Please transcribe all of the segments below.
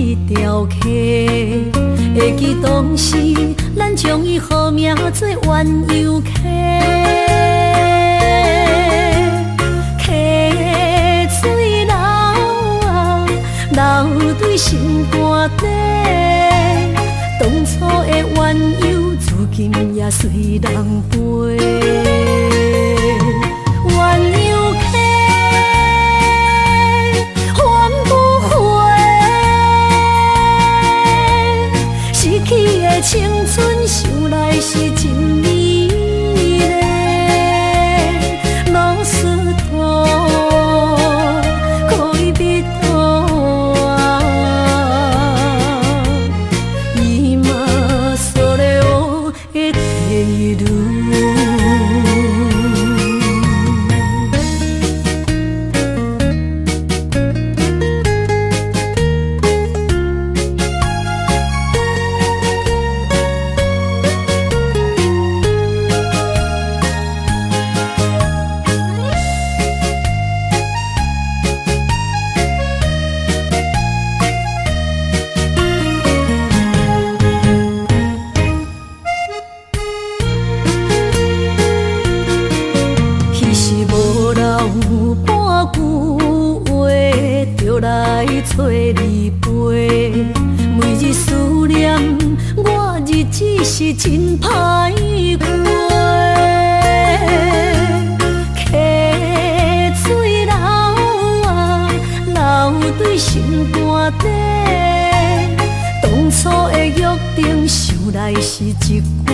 一条溪，会记当时咱将伊号名做鸳鸯溪。溪水流啊，流对心肝底。当初的鸳鸯，至今也随人陪。鸳鸯溪，翻不回，逝去的青春，想来是真美丽。老师徒，可以彼途啊，伊嘛所了的地路。找你陪，每日思念，我日子是真歹过。溪水流啊，流对心肝底。当初的约定，想来是一句话。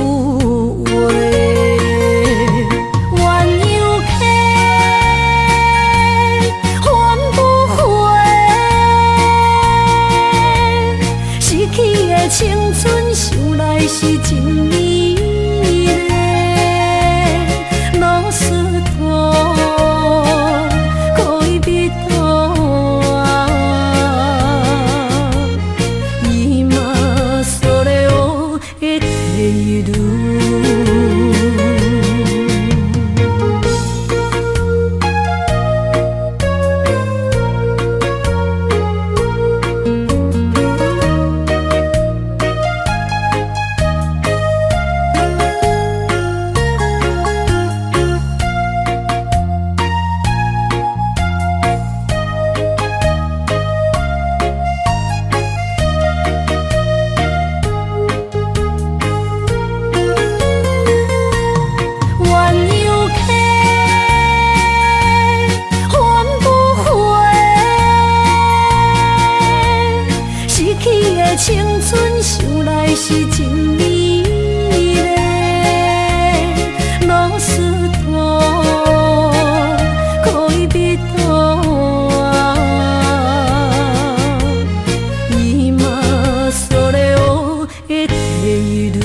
青春想来是真美丽，老师徒，可以彼途啊，伊嘛所了的地路。青春想来是真美丽，老师徒，可以彼途啊，伊嘛所了的地路。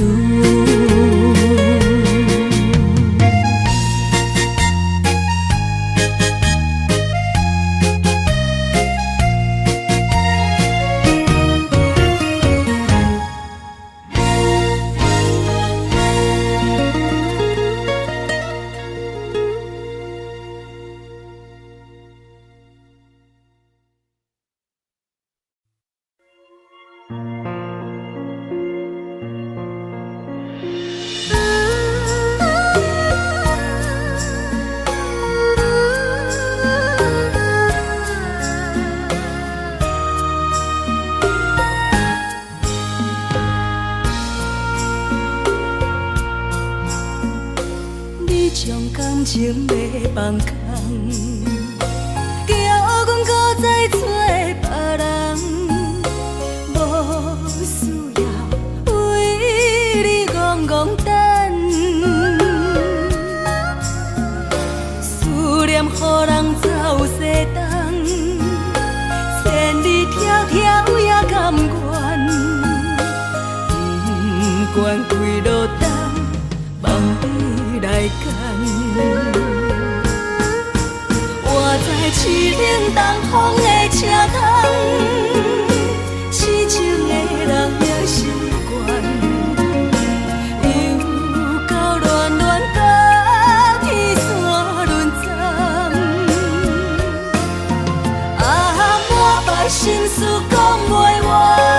感情要放空，叫阮搁再找别人，无需要为你戆戆等。思念予人走西东，千里迢迢也甘愿，不管几落冬，望你来干。我在市顶东风的车窗，痴情的人也习惯，又到乱乱甲天线轮站。啊，满腹心事讲袂完。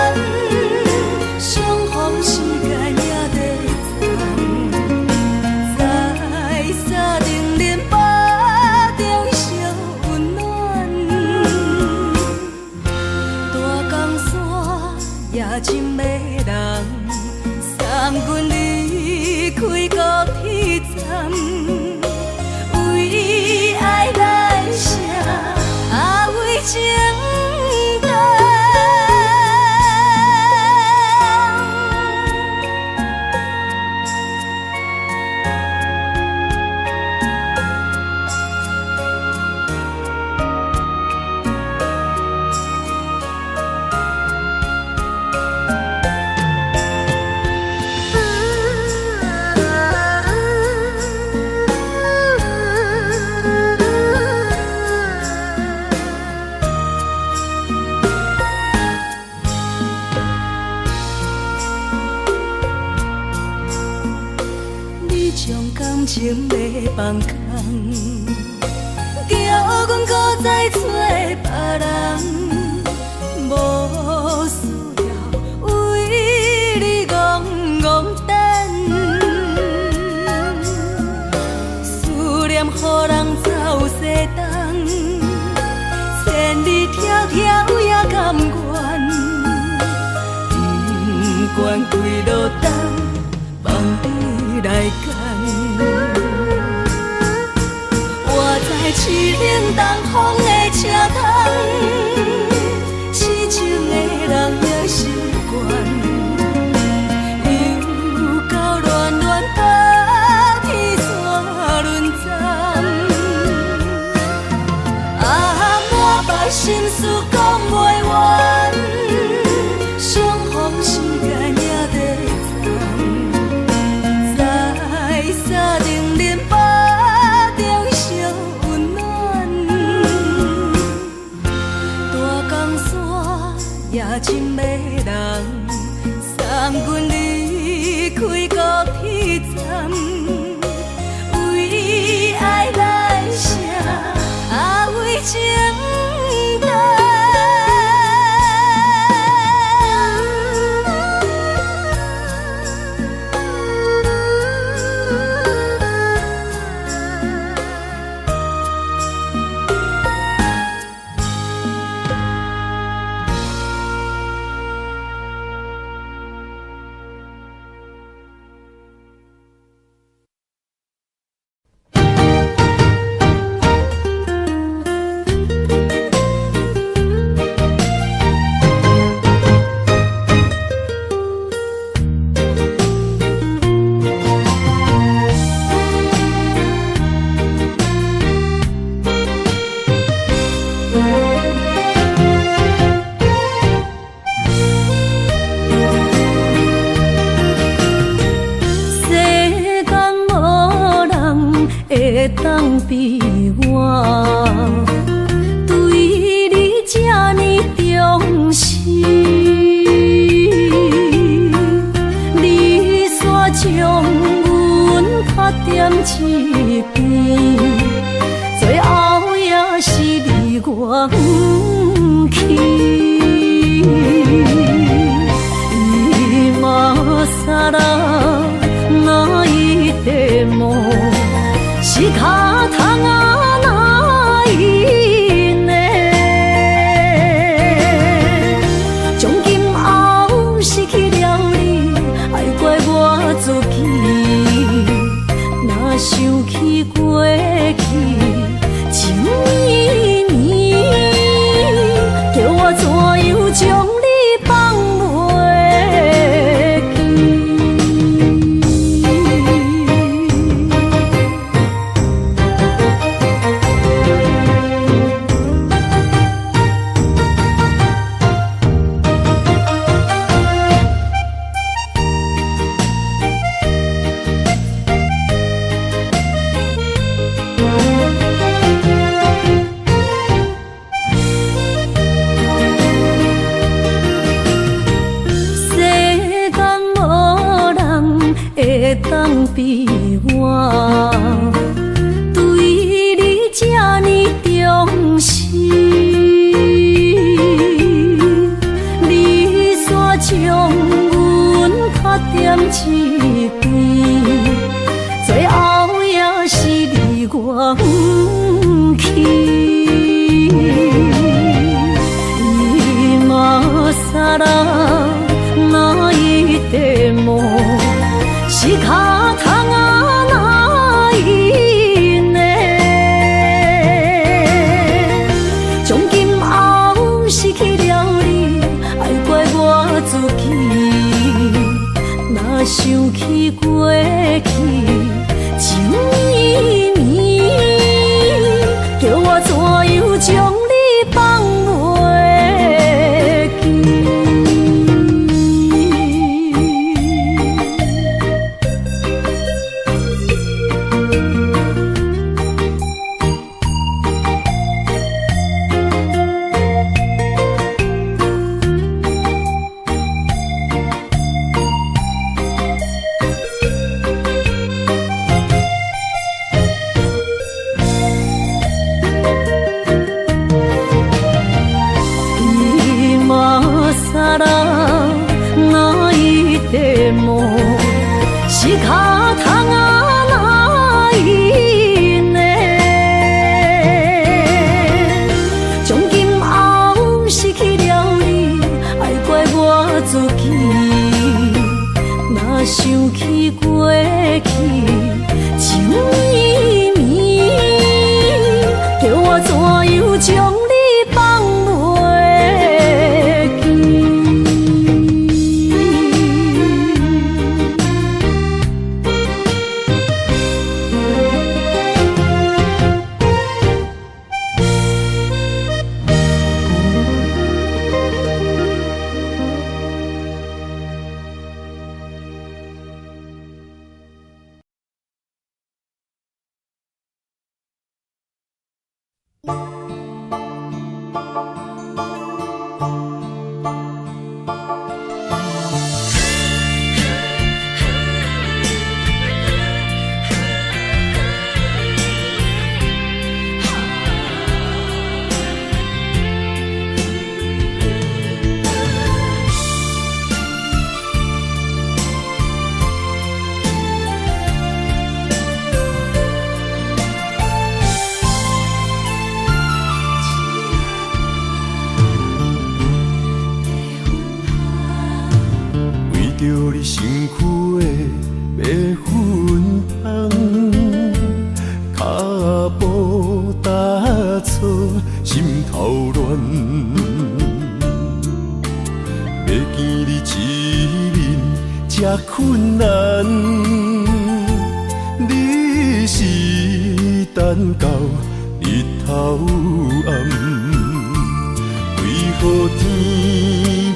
放空，叫阮搁再找别人。无需要为你戆戆等，思念予人走西东，千里迢迢也甘愿，不管几路灯，望你来牵。我在凄冷东风的车窗。痴情的人也习惯，又到恋恋把天线轮转。满腹心事讲袂完，双方时间也在站，在沙定林巴中相温暖。大江山也真迷人，送阮离开高铁站，为爱来写为情单。错，心头乱。要见你一面，这困难。你是等到日头暗，为何天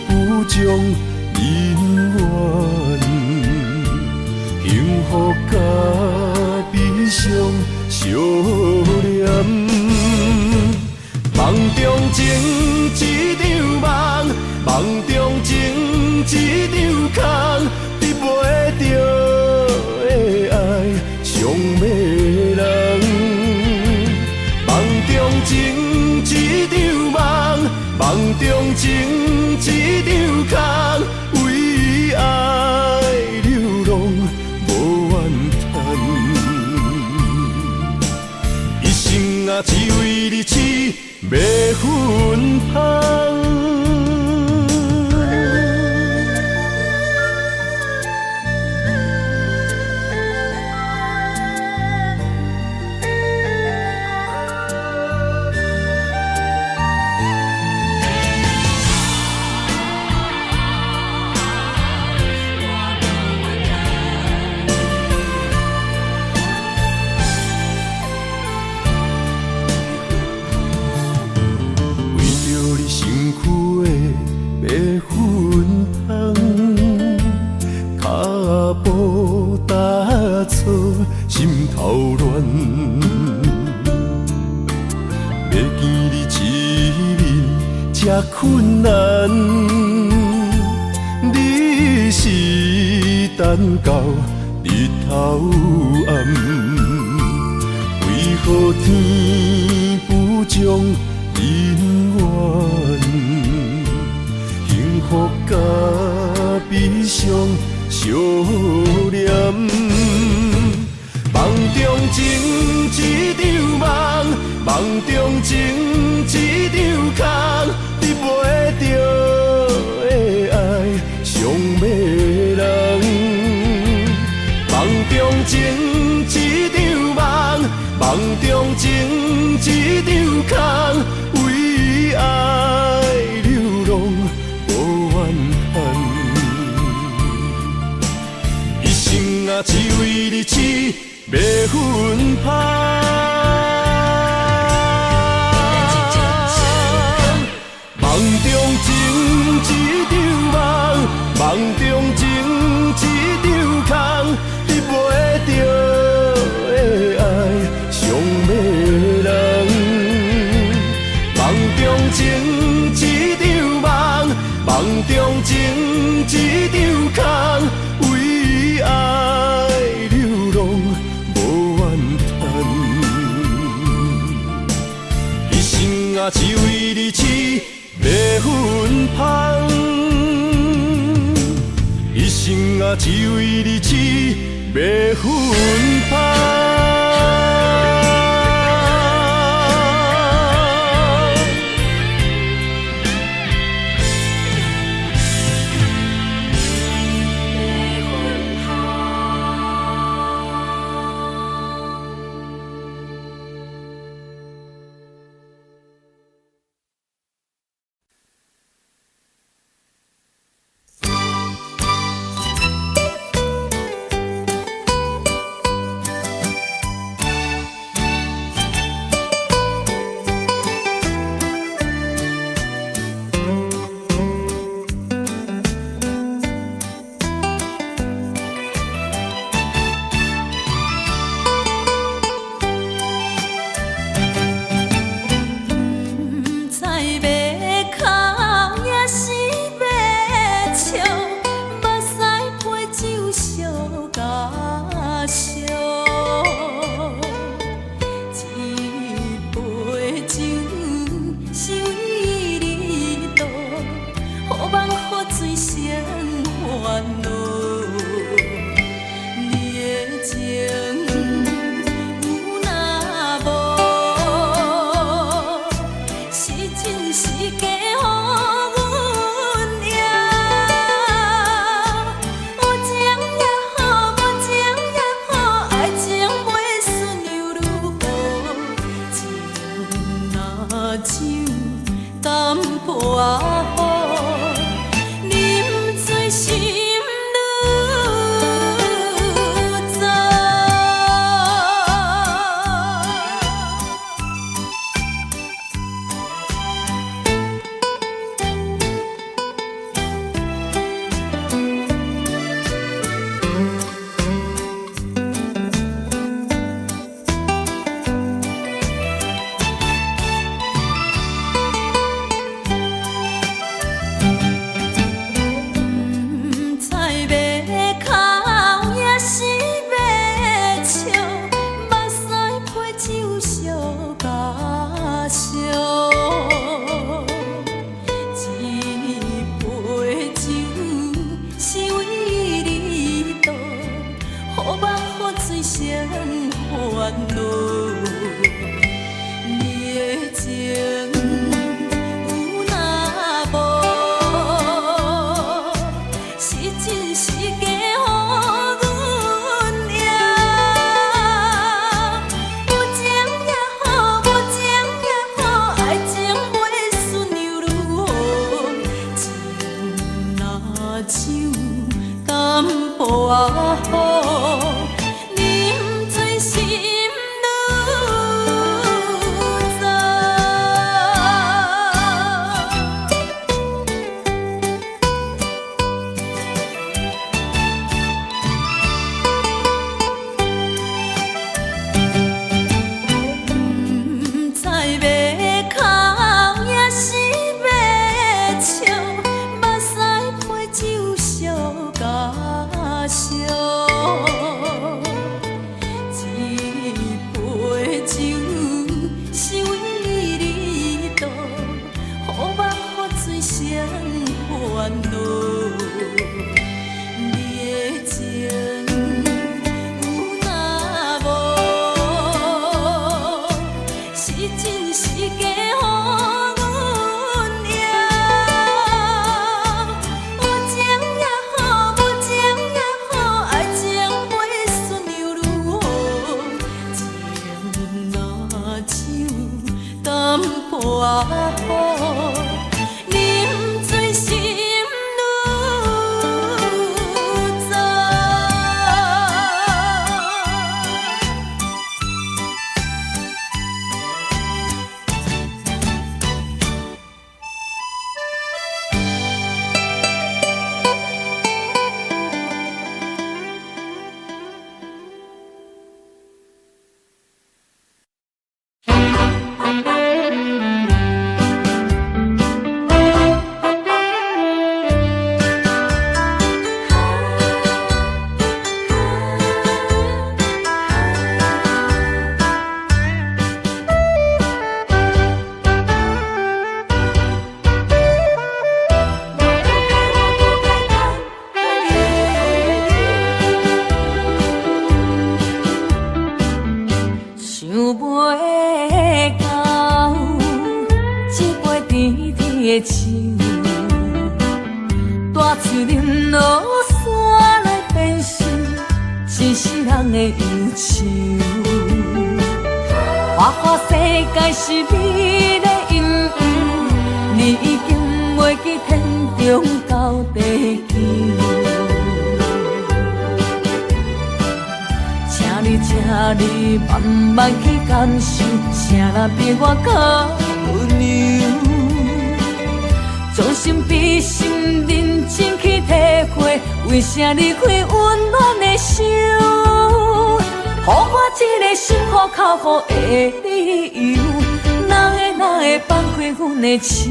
不将人怨？幸福甲悲伤相连，梦中情一场梦，梦中情一场空，得袂着的爱上迷人。梦中情一场梦，梦中情一场空，为爱流浪无怨叹。一生啊，只为你痴，要分芳。心头乱，要见你一面，这困难。你是等到日头暗，为何天不将人怨？幸福甲悲伤相连。梦中情一场梦，梦中情一场空，得袂着的爱上迷人。梦中情一场梦，梦中情一场空，为爱流浪无怨叹。一生啊，只为你痴。要分芳，梦中情一场梦，梦中情一场空，得袂着的爱上迷人。梦中情一场梦，梦中情一场空，为爱流浪。啊，只为你痴，要分芳。一生啊，只为你痴，要分芳。酒淡薄仔好，饮醉心愈早。为啥离开温暖的手？予我一个心苦口苦的理由，哪会放开阮的手？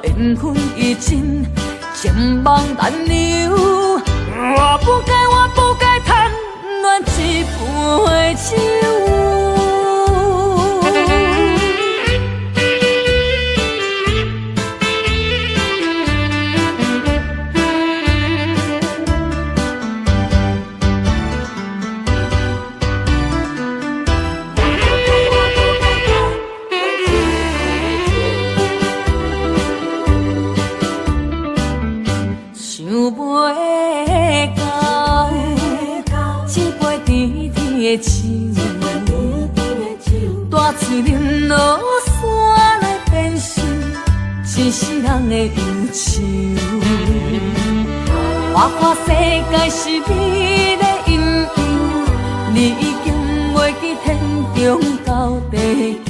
缘分已尽，情梦难留。我不该贪恋一杯酒。的酒，破碎林落山来变成一世人的忧愁。花花世界是你的阴影，你已经袂记天中到地球。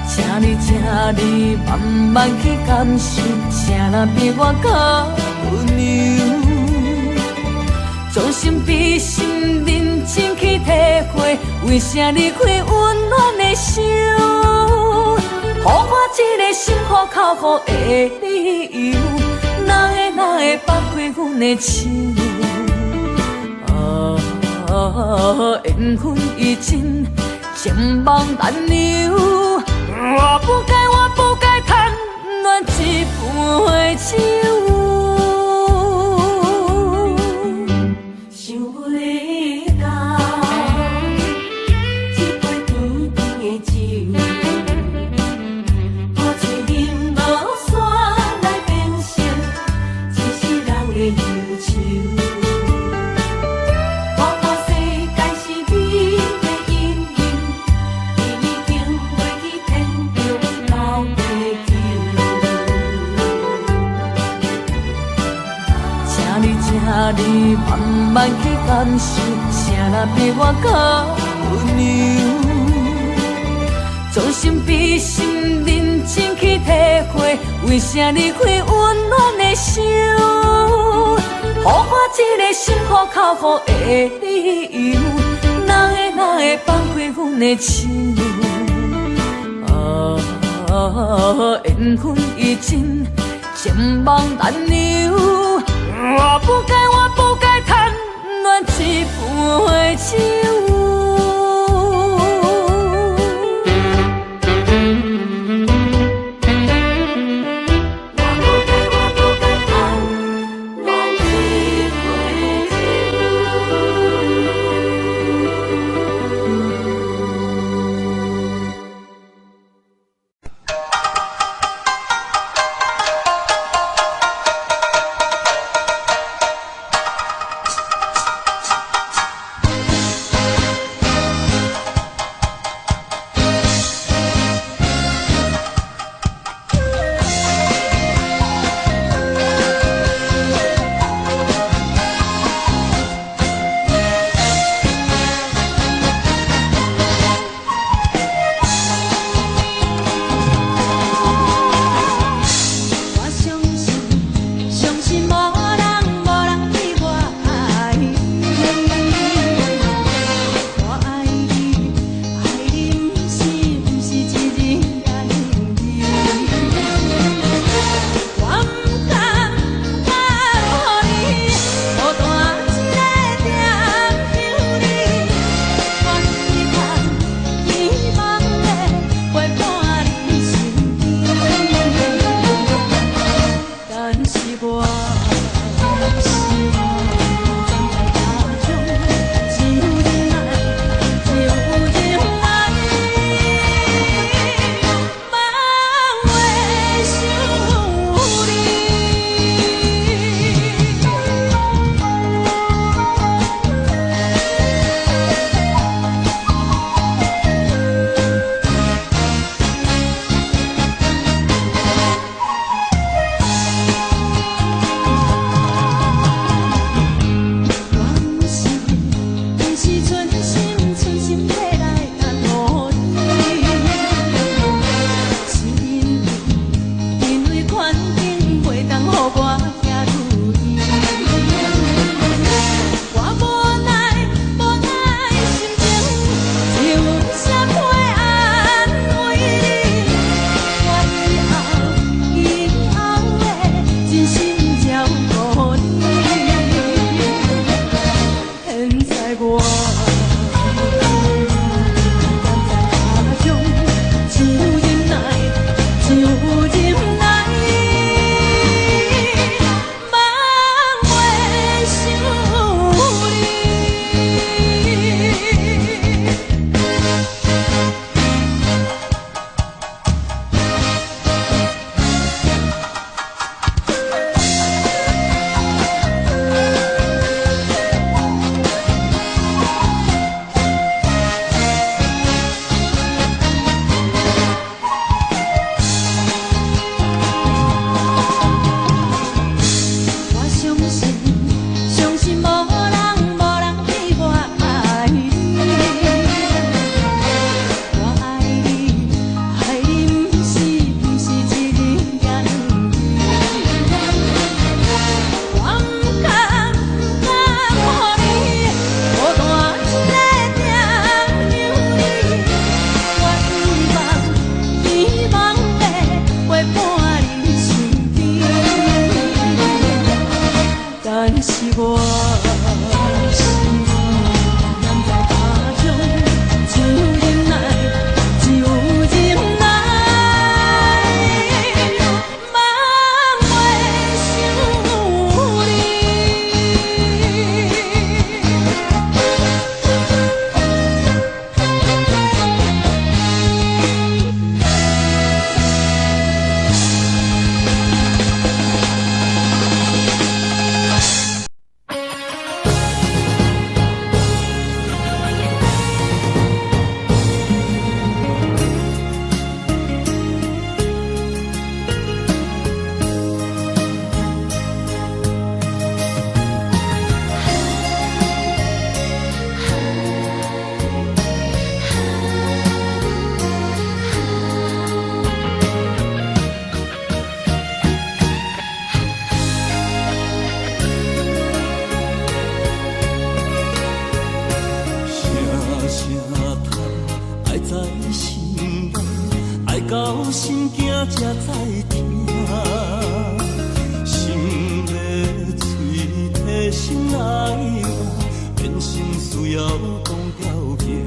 请你慢慢去感受，谁人比我较温柔？将心比心，认真去体会，为啥离开温暖的手？予我一个心苦口苦的理由，哪会放开阮的手？缘分已尽，情梦难留。我不该贪恋一杯酒。想袂到，一杯甜甜的酒，破碎林落山来变成一世人的忧愁。你慢慢去感受，谁人比我较温柔？将心比心，认真去体会，为啥离开温暖的手？予我一个心苦口苦的理由，哪会放开阮的手？缘分已尽，情梦难留。我不该贪恋一杯酒。声叹，爱在心内，爱到心惊才知听。心要嘴替心来话，变成需要讲条行。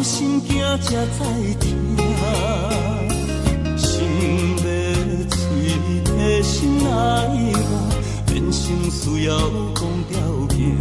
心惊才知听，心要嘴替心来话，变成需要讲条行。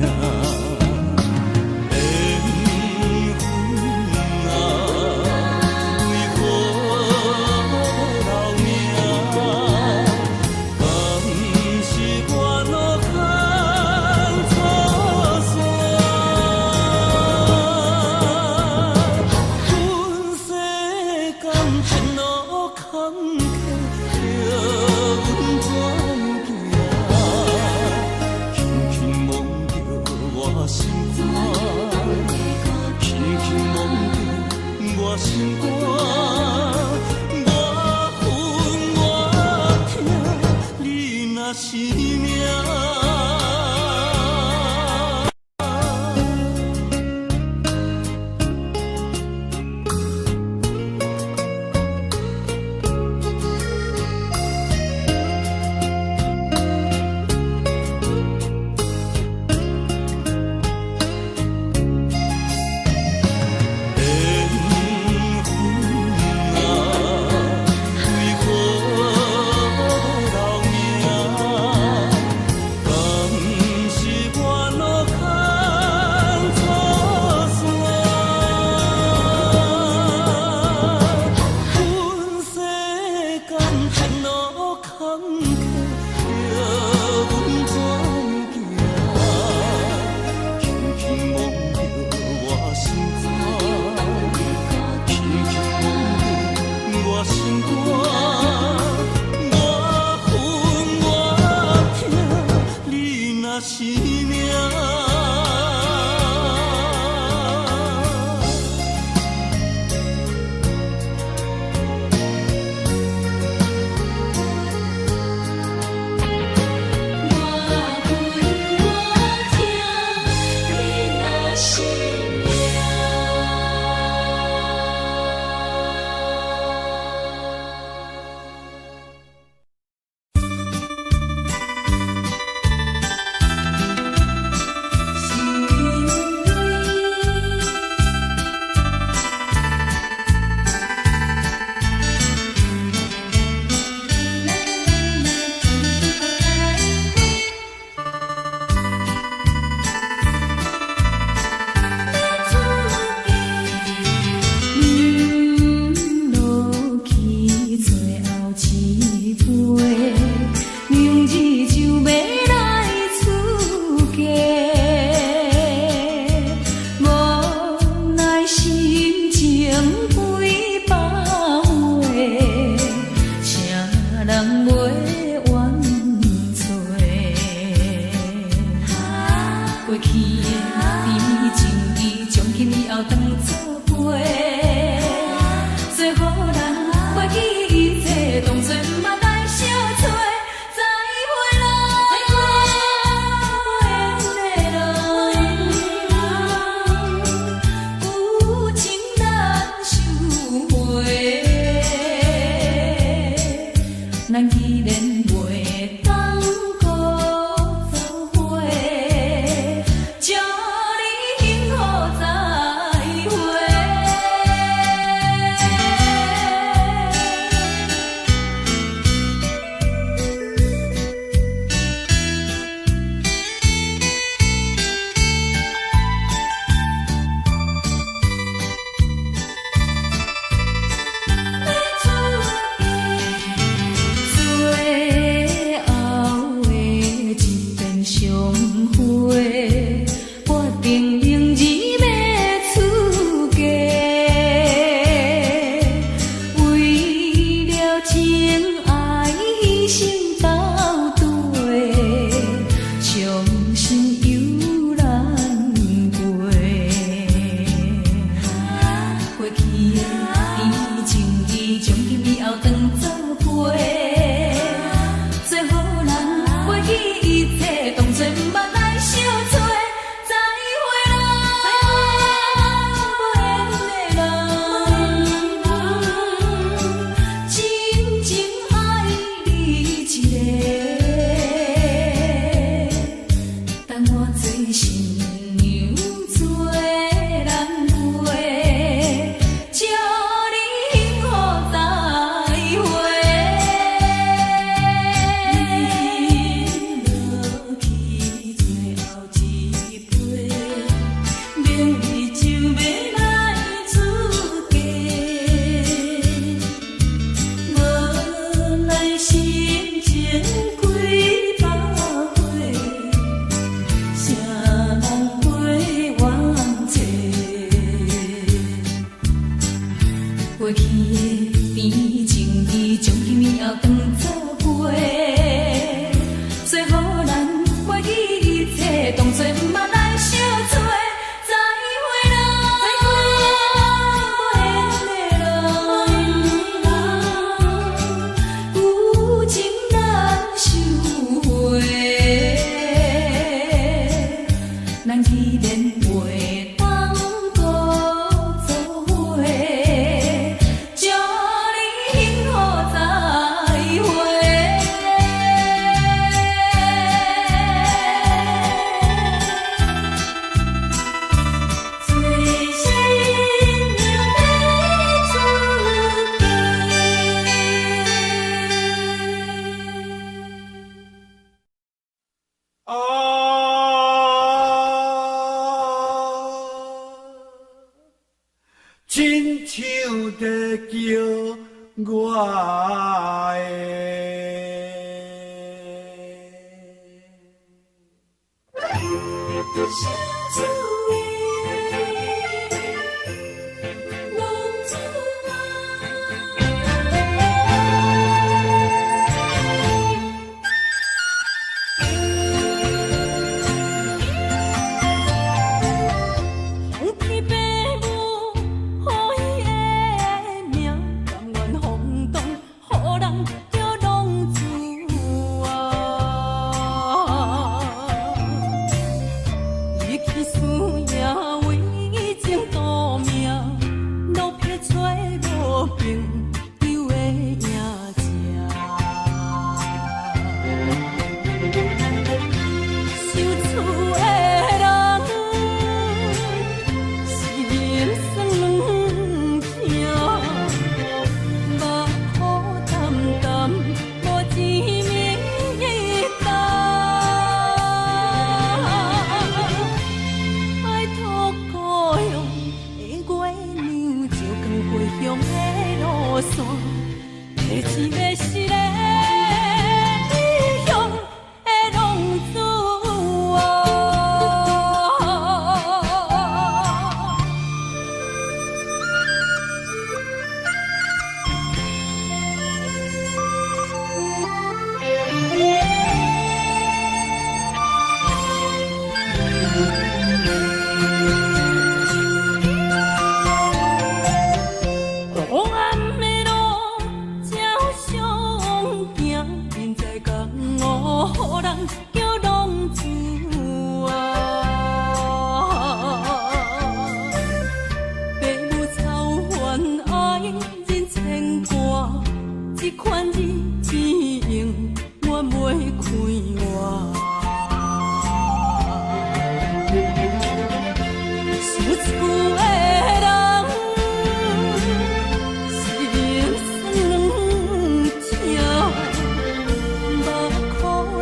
过去的甜情意，从今也当作陪。最好咱忘记一切，当作毋捌来相做。再会啦，有情难收回，咱既然袂当搁做伙，祝你幸福再会。最新娘要出亲像在叫我红天白母，予伊的命，甘愿风动，予人着浪子啊！离去思也为情赌命，路撇找无朋友的影子。受厝的人，是人生两痛，目苦淡淡，无一明一暗。拜托故乡的月娘，照光回乡的路线，提起要是个异乡的浪子啊！黑暗的路，照常行，现在江湖，予人叫浪子啊！父母操烦爱人牵挂，这款日子用我袂开活。受厝的人，是人生两痛，目苦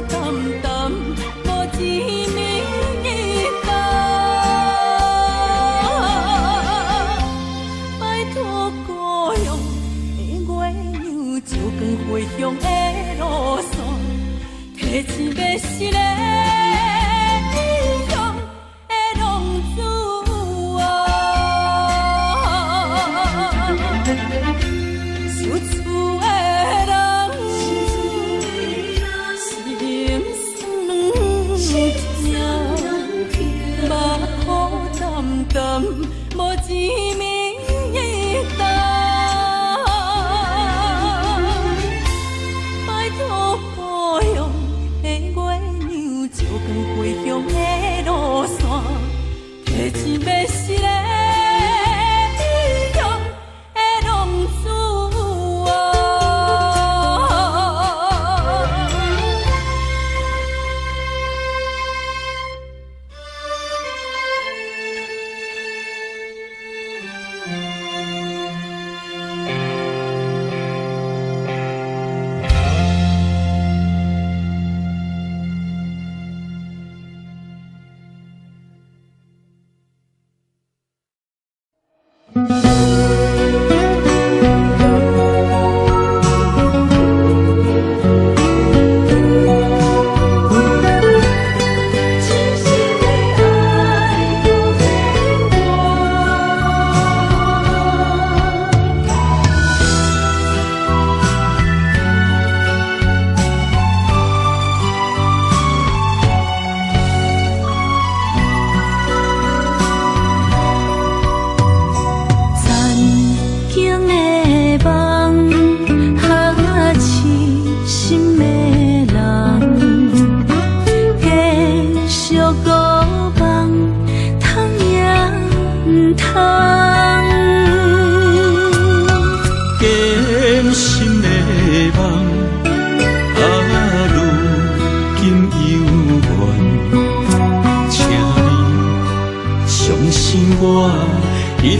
淡淡，无一明一暗。拜托故乡的月娘，照光回乡的路线，提起要是个异乡的浪子啊！受厝的人，是人生两痛，目苦淡淡，无一明一暗。拜托故乡的月娘，照光回乡的路线，提起要是个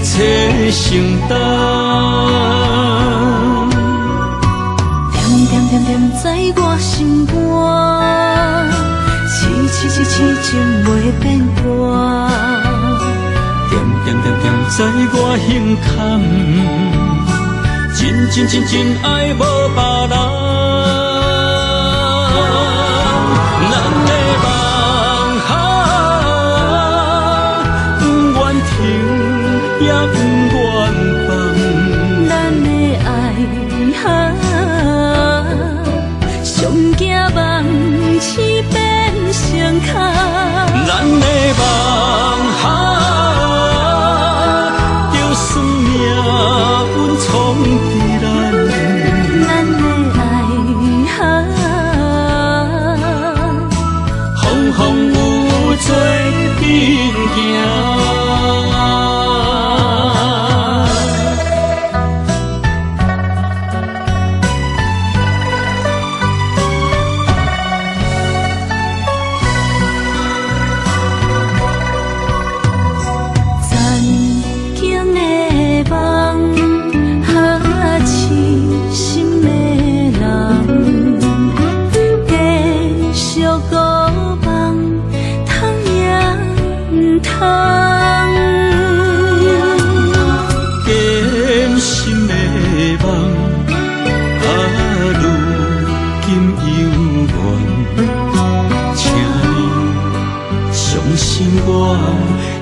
切承担。点点点在我心肝，痴情袂变卦。点点点点在我胸坎，真爱无别人。咱的梦不愿停，也不愿放。咱的爱上惊梦痴变成空。咱的梦就算命运闯伫咱。咱的爱风风雨做阵行。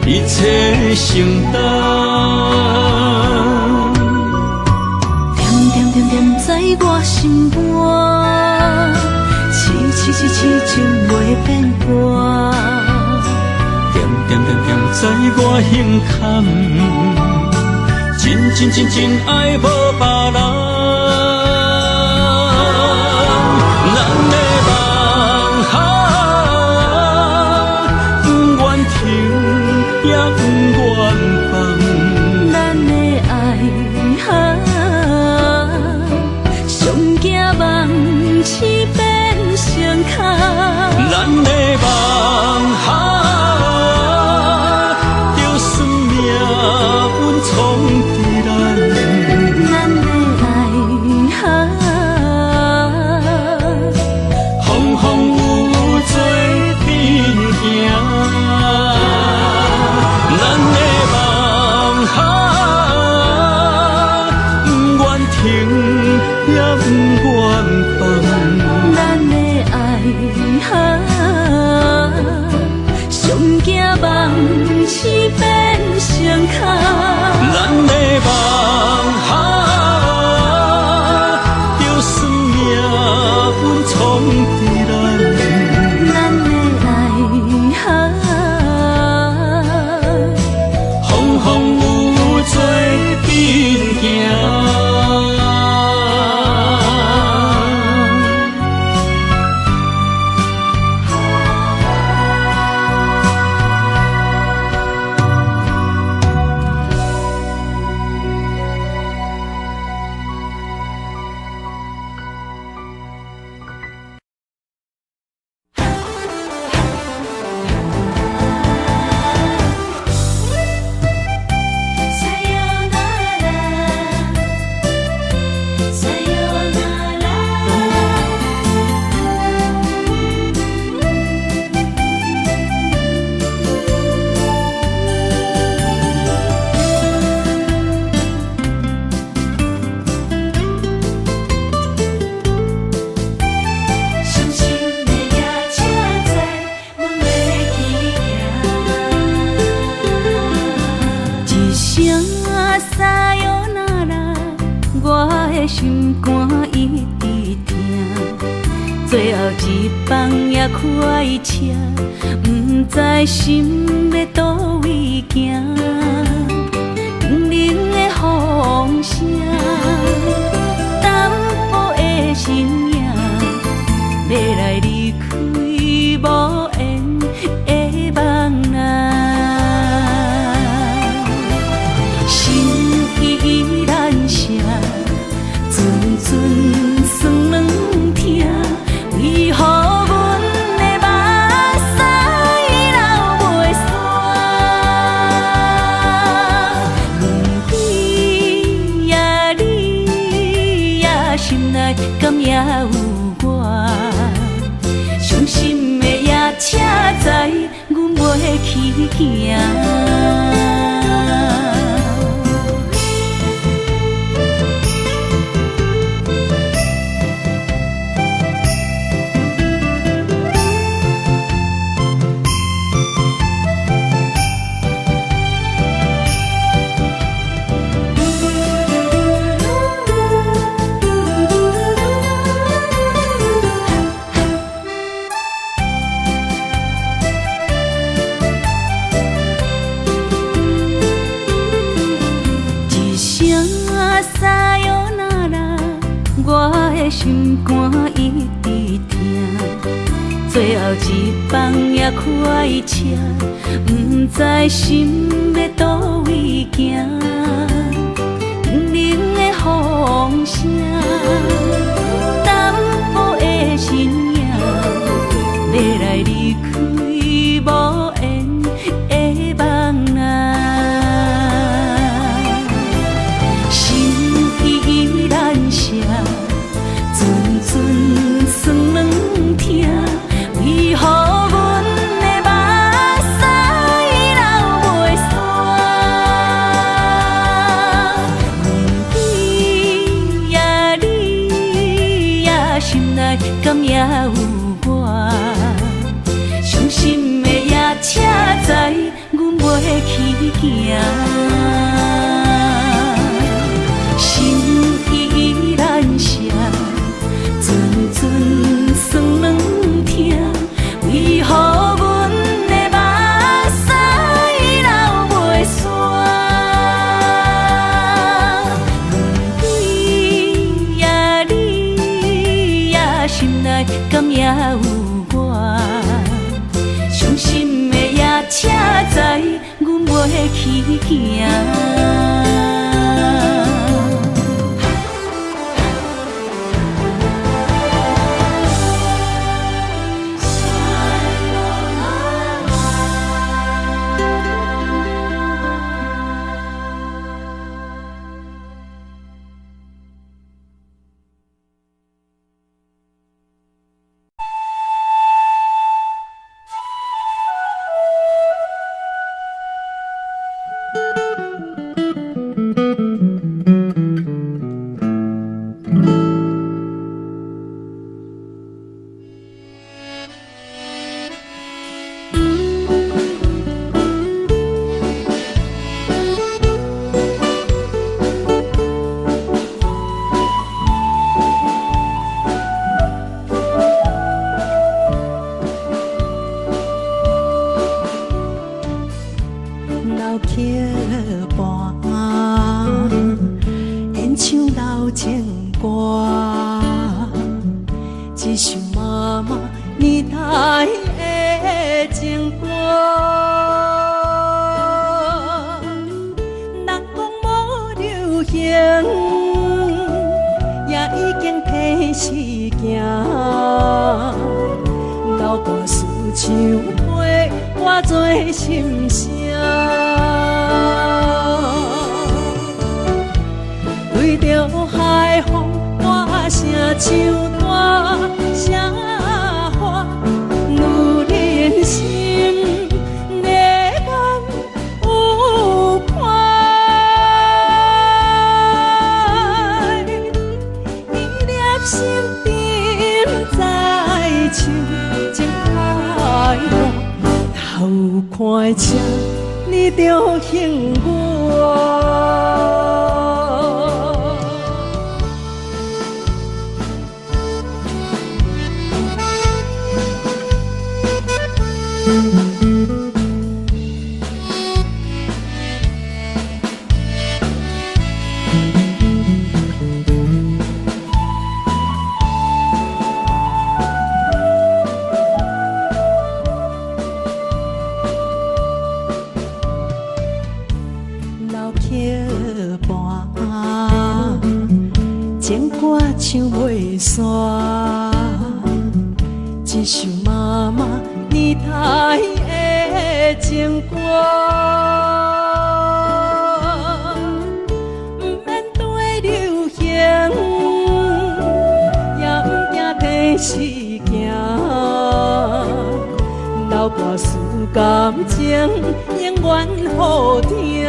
一切承担，点点点在我心肝，痴情袂变卦。点点在我胸坎，真爱无别人。咱的梦不愿停，也不愿放。咱的爱上惊梦痴变成空。咱的梦就算命运闯伫咱。咱的爱风风雨雨做阵行。咱的梦不愿停，也不愿放。咱的爱上惊梦痴变成空。咱的梦就算命运闯伫咱。咱的爱风风雨雨做阵行。心肝一直疼，最后一放也开车，不知心要倒位行。冷冷的风声，淡薄的身影，要来离开无缘的梦啊，心依然声。阵酸软疼，为何阮的目屎流袂煞？阮有我，伤心的夜车载，阮袂去行。心肝一直疼，最后一放也开车，不知心要倒位行。冷冷的风声，淡薄的身影，要来离开无缘的梦啊，心依然舍。阵酸软疼，为何阮的目屎流袂煞？问你呀，心内敢也有我？伤心的夜车载，阮袂去行。心依然舍。阵酸软疼，为何阮的目屎流袂煞？问你呀，心内敢也有我？伤心的夜车载，阮袂去行。的时行，流跋思感情永远好听。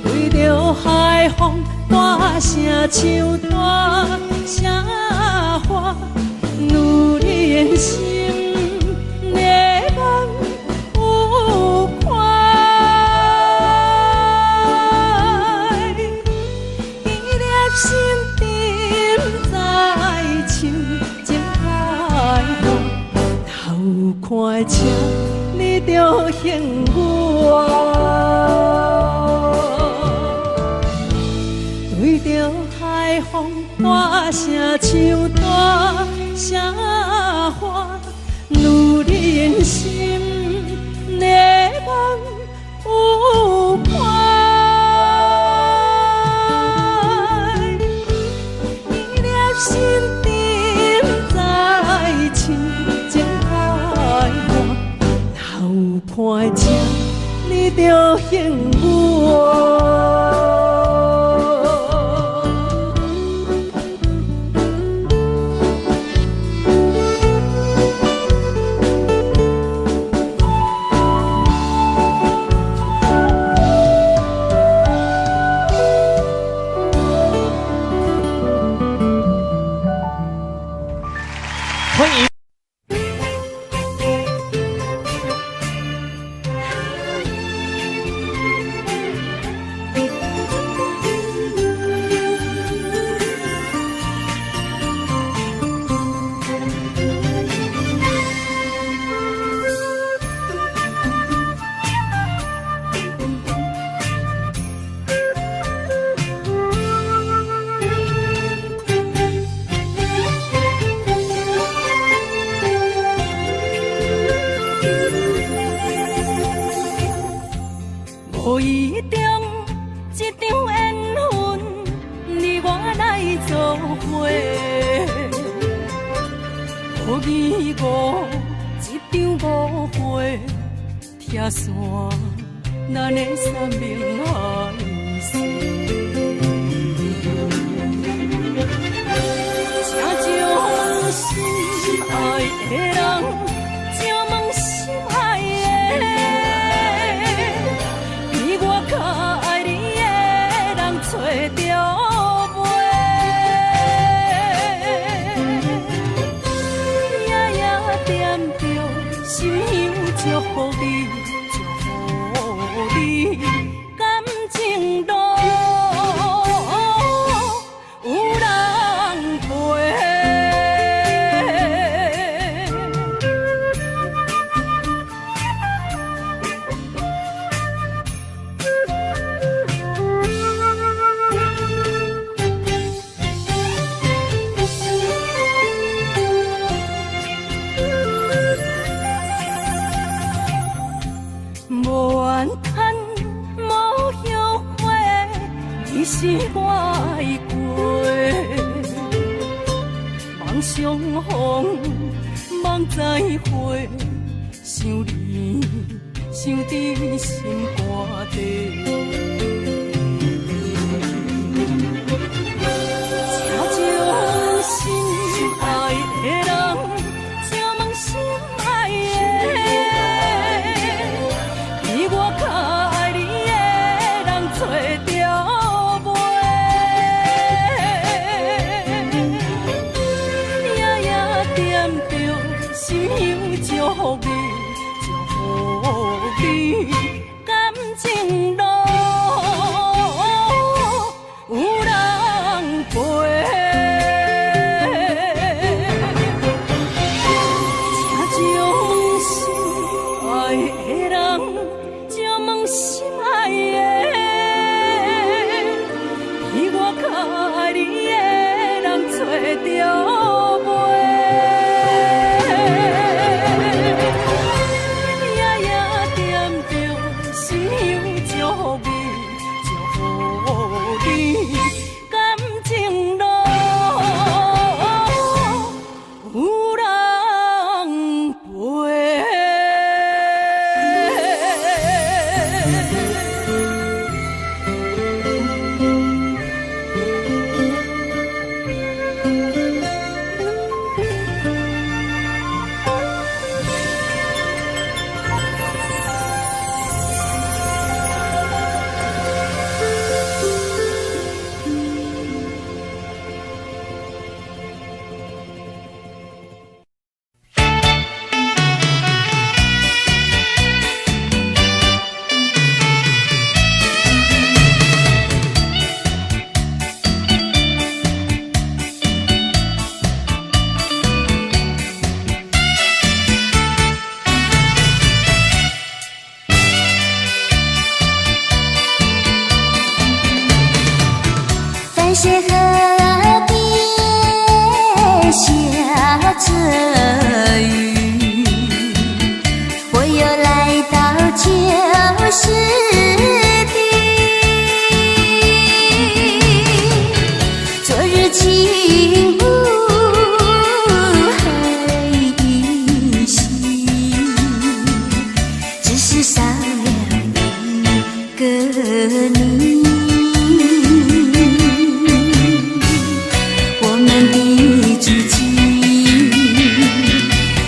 为着海风大声唱大声话，女人心热望有快。伊粒心沉在唱情海话，头看车你着幸我。对着海风大声唱大声话，女人心热望有快。伊粒心沉在唱情海话，头看车你着幸我。无意中一场缘分，你我来作伙。无义误一场误会，拆散咱的三明海誓。请将心爱的人，请问心爱的。较爱你的人找着袂，夜夜惦着心香祝福你，祝福你感情路有人陪。是我的过，梦相逢，梦再会，想你，想伫心肝底。请将心爱的人，请问心爱的，比我较爱你的人找着。心香祝福你，祝福你感情路有人陪。请将心爱的人，请问心爱的，比我较爱你的人找着。淡水河边下着雨，我又来到旧时地。昨日情物还依稀，只是少了一个你。我们的足迹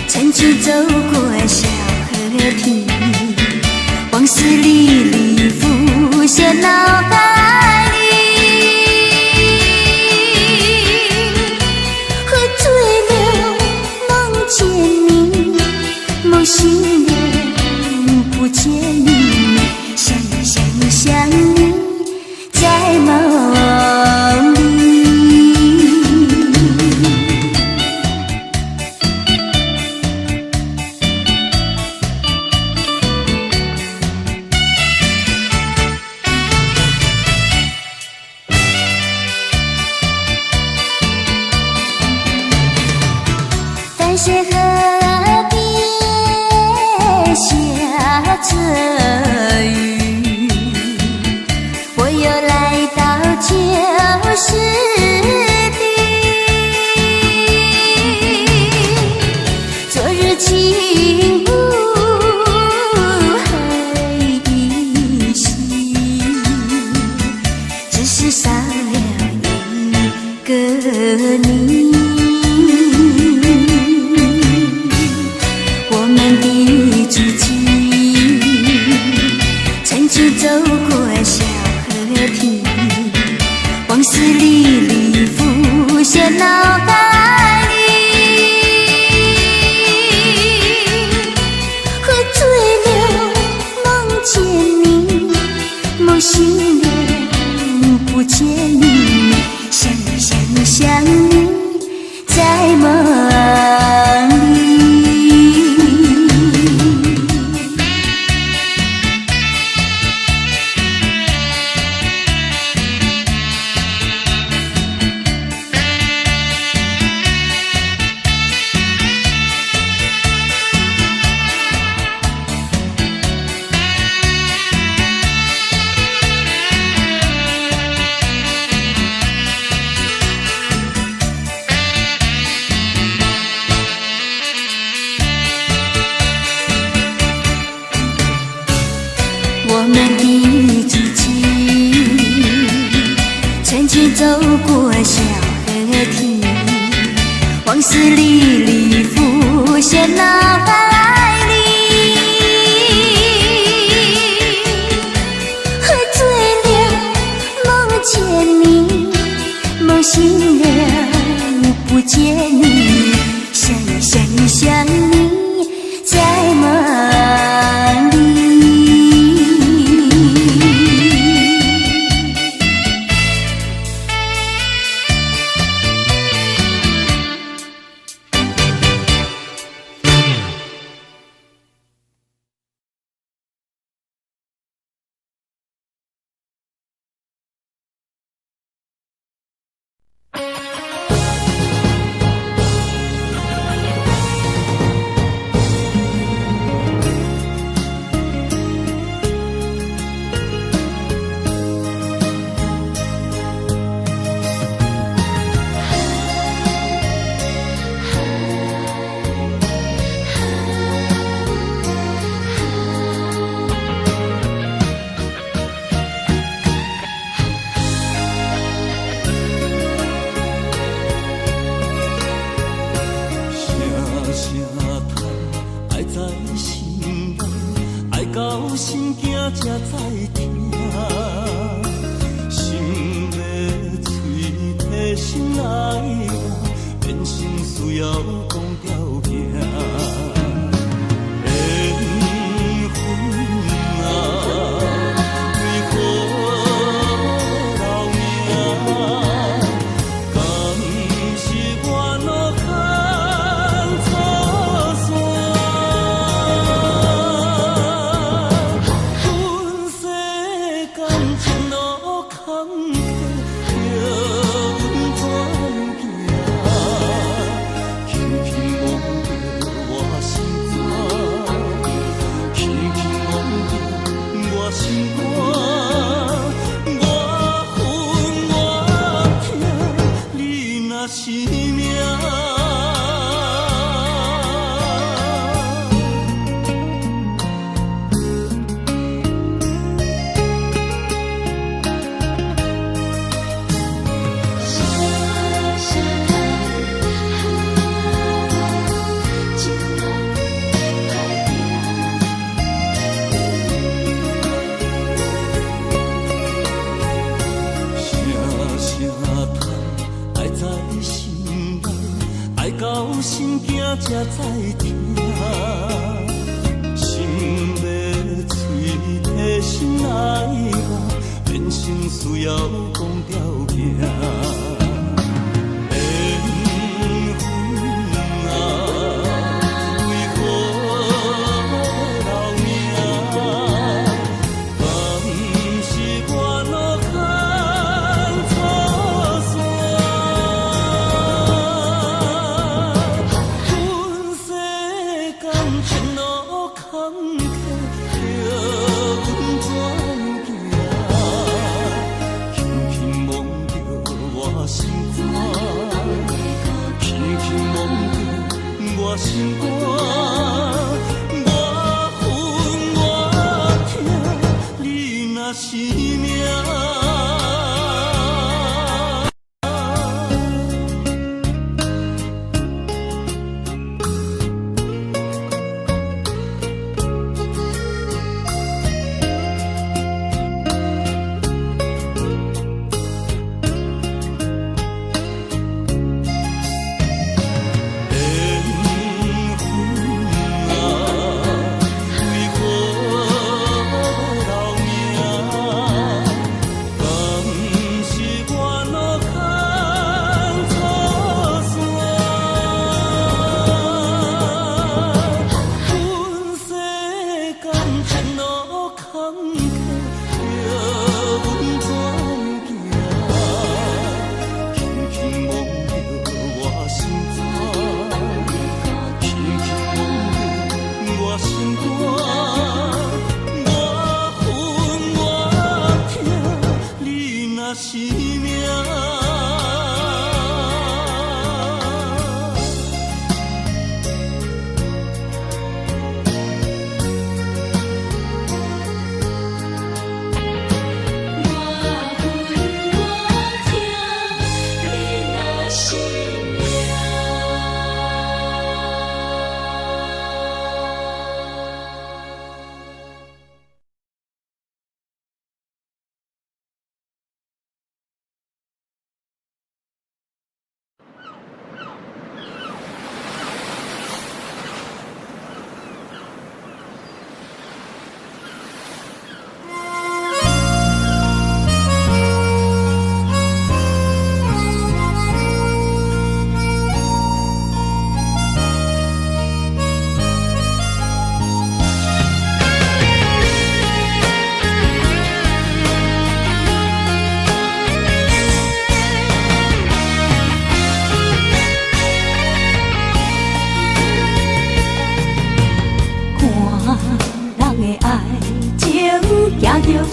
曾经走过小河堤，往事历历浮现脑海里。喝醉了梦见你，梦醒了不见你，想你在梦里。淡水河边下着雨，我又来到旧时地。昨日情物还依稀，只是少了一个你。我们的足迹曾经走过小河堤，往事历历浮现脑海里。喝醉了梦见你，梦醒了不见你，想你在梦里。我们的足迹曾经走过小河堤，往事历历浮现脑海里。喝醉了梦见你，梦醒了不见你，想你在梦里。到心惊才知听，心要嘴提心爱我，变心需要讲条件。缘分啊，为何留名？敢是我落牵错线？阮世间前路坎坷。我心肝，我恨我痛，你若是命。到心惊才知听，心要碎的心爱我，变成需要讲条件。心肝，我恨我痛，你若是命。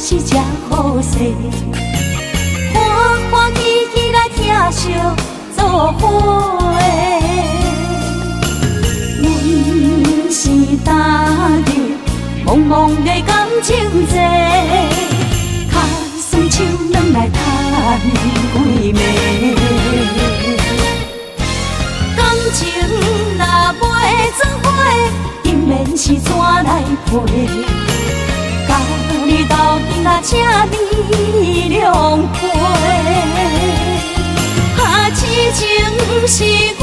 是只好势，欢欢喜喜来听相作伙。阮是踏入茫茫的感情债，卡算手软来叹几暝。感情若袂做伙，定然是怎来陪？甲你斗阵啊，请你谅配。啊，痴情是阮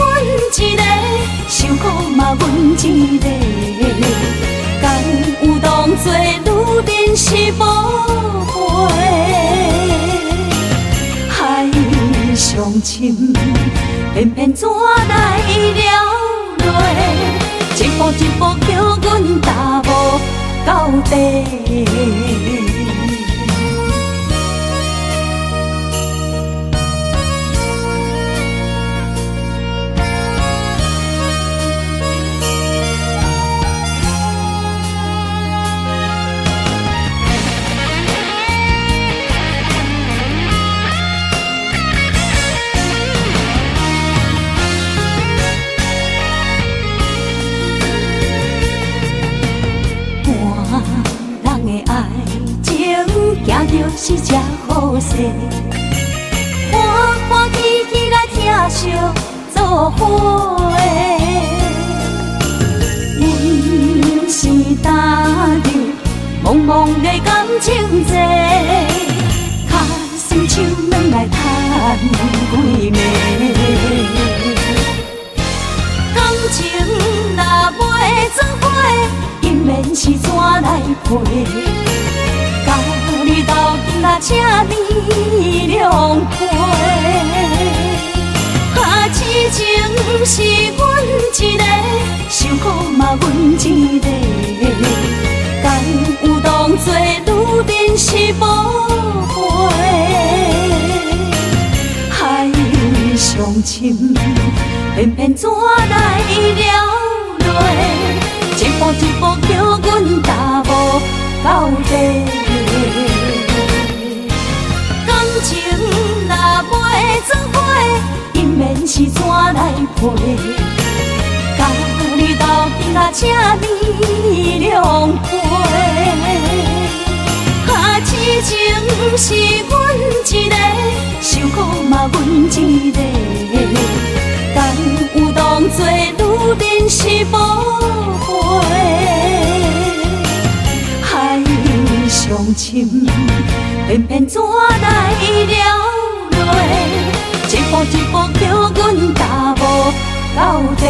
一个，受苦嘛阮一个。敢有当作女人是无悔？海上深，偏偏怎来了落？一步一步叫阮踏无到底。是这好势，欢欢喜喜来疼惜做伙的。阮是担着茫茫的感情债，卡酸手软来叹几暝。感情若袂做伙，因免是怎来陪？甲你斗阵啊，请你谅解。啊，痴情是阮一个，受苦嘛阮一个。敢有当作女人是宝贝？海上深，偏偏怎来了落？一步一步叫阮踏无到底。感情若袂做伙，因免是怎来陪？甲你斗阵啊，请你谅解。啊，痴情是阮一个，受苦嘛阮一个。敢有当作女人是宝贝？海上深，偏偏怎来了落？一步一步叫阮踏无到底。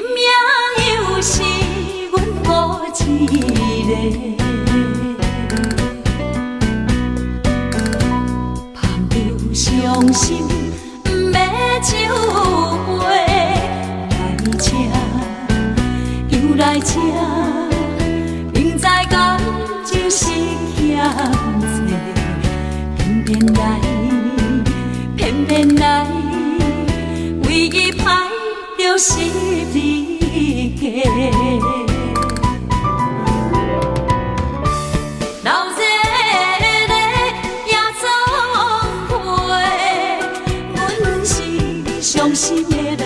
今夜又是阮孤一个，捧着伤心不要酒杯，来吃又来吃，明知感情是欠债，偏偏来，偏偏来，为伊歹着是你家。老热热夜总会，阮是伤心的人家，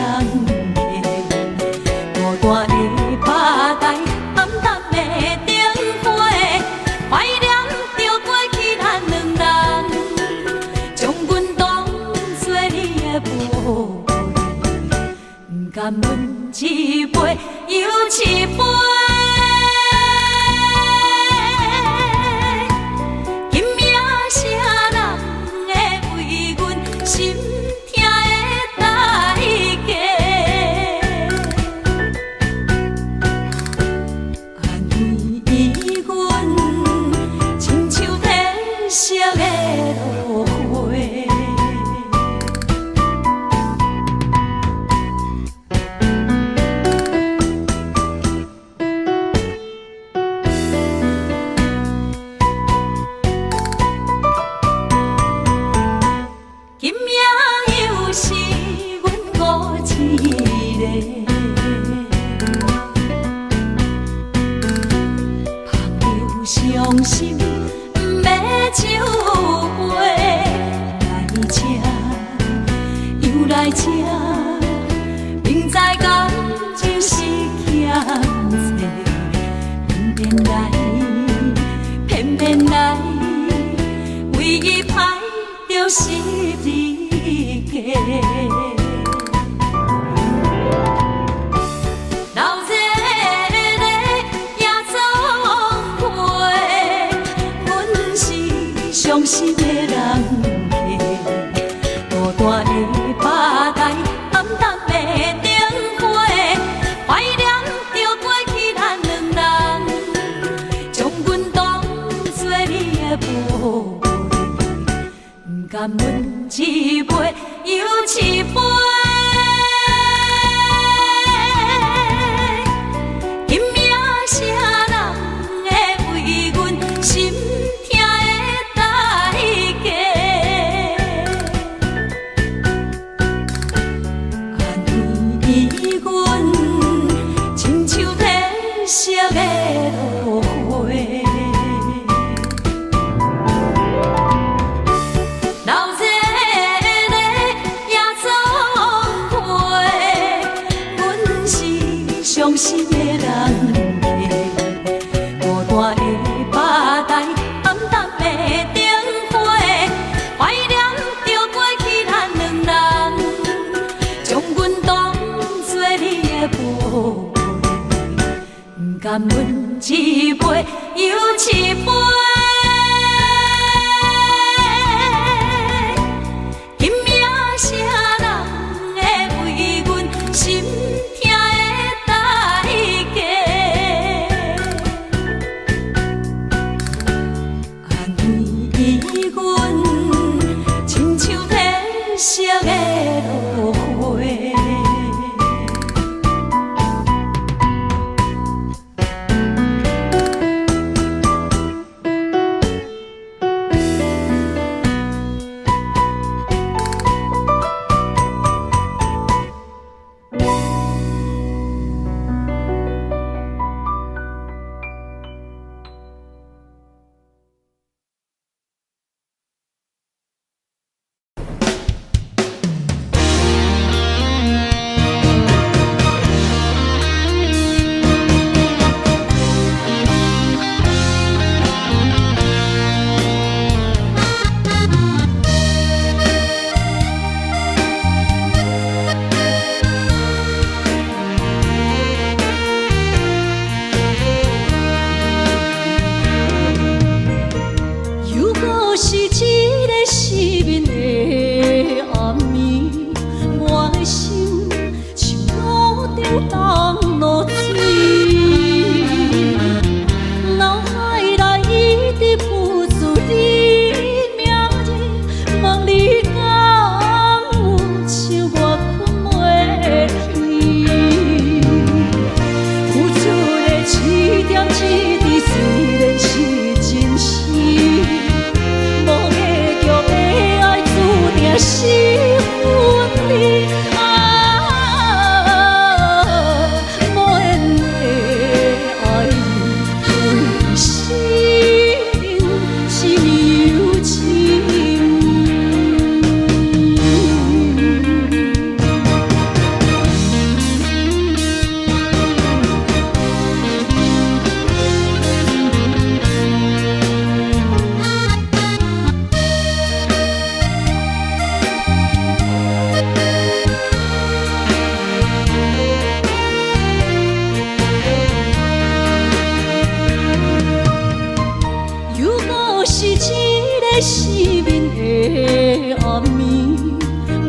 孤单的吧台，暗淡的灯花，怀念着过去咱两人，将阮当作你的宝贝，不甘阮一杯又一杯。今夜啥人会为阮心痛的代价？安慰阮，亲像天色的落花。今夜又是阮孤一个，捧着伤心不要酒杯，来吃又来吃，明知感情是欠债，偏偏来，偏偏来，为伊歹着是你家。老热热夜总会，阮是伤心的人家，孤单的吧台，暗淡的灯花，怀念着过去咱两人，将阮当作你的宝贝，不甘阮一杯又一杯。今夜啥人会为阮心痛的代价？安慰阮，亲像天色的落花。老热热夜总会，阮是伤心的人家，孤单的吧台，暗淡的灯花，怀念着过去咱两人，将阮当作你的宝贝，不甘阮一杯又一杯。今夜啥人会为阮心痛的代价？安慰阮，亲像天色的落花。当落水，脑海内一直浮出你名字，望你敢有像我困袂去，付出的一点一滴虽然是真实，无结局的爱注定是分离。失眠的暗暝，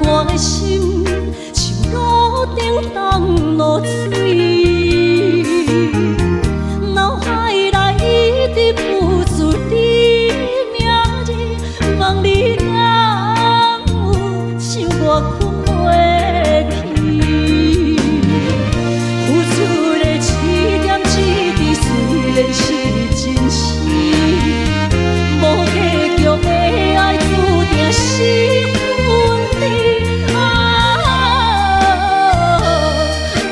我的心像路顶当落水，脑海内一直浮出你名字，望你敢有像我困袂去，付出的一点一滴虽然是真实，无结局的爱注定是分离。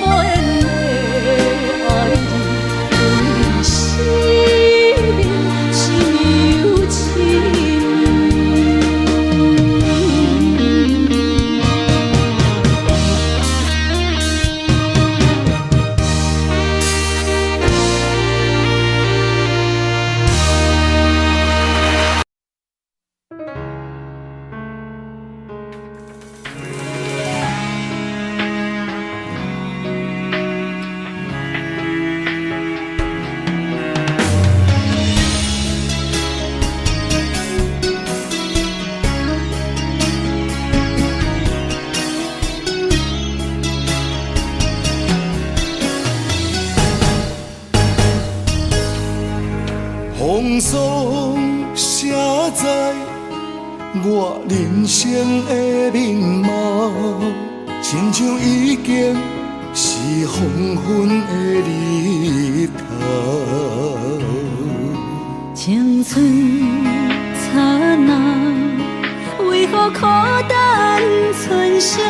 无缘的爱你，生命是有情。风霜写在我人生的面貌，亲像已经是黄昏的日头。青春刹那，为何孤单存剩？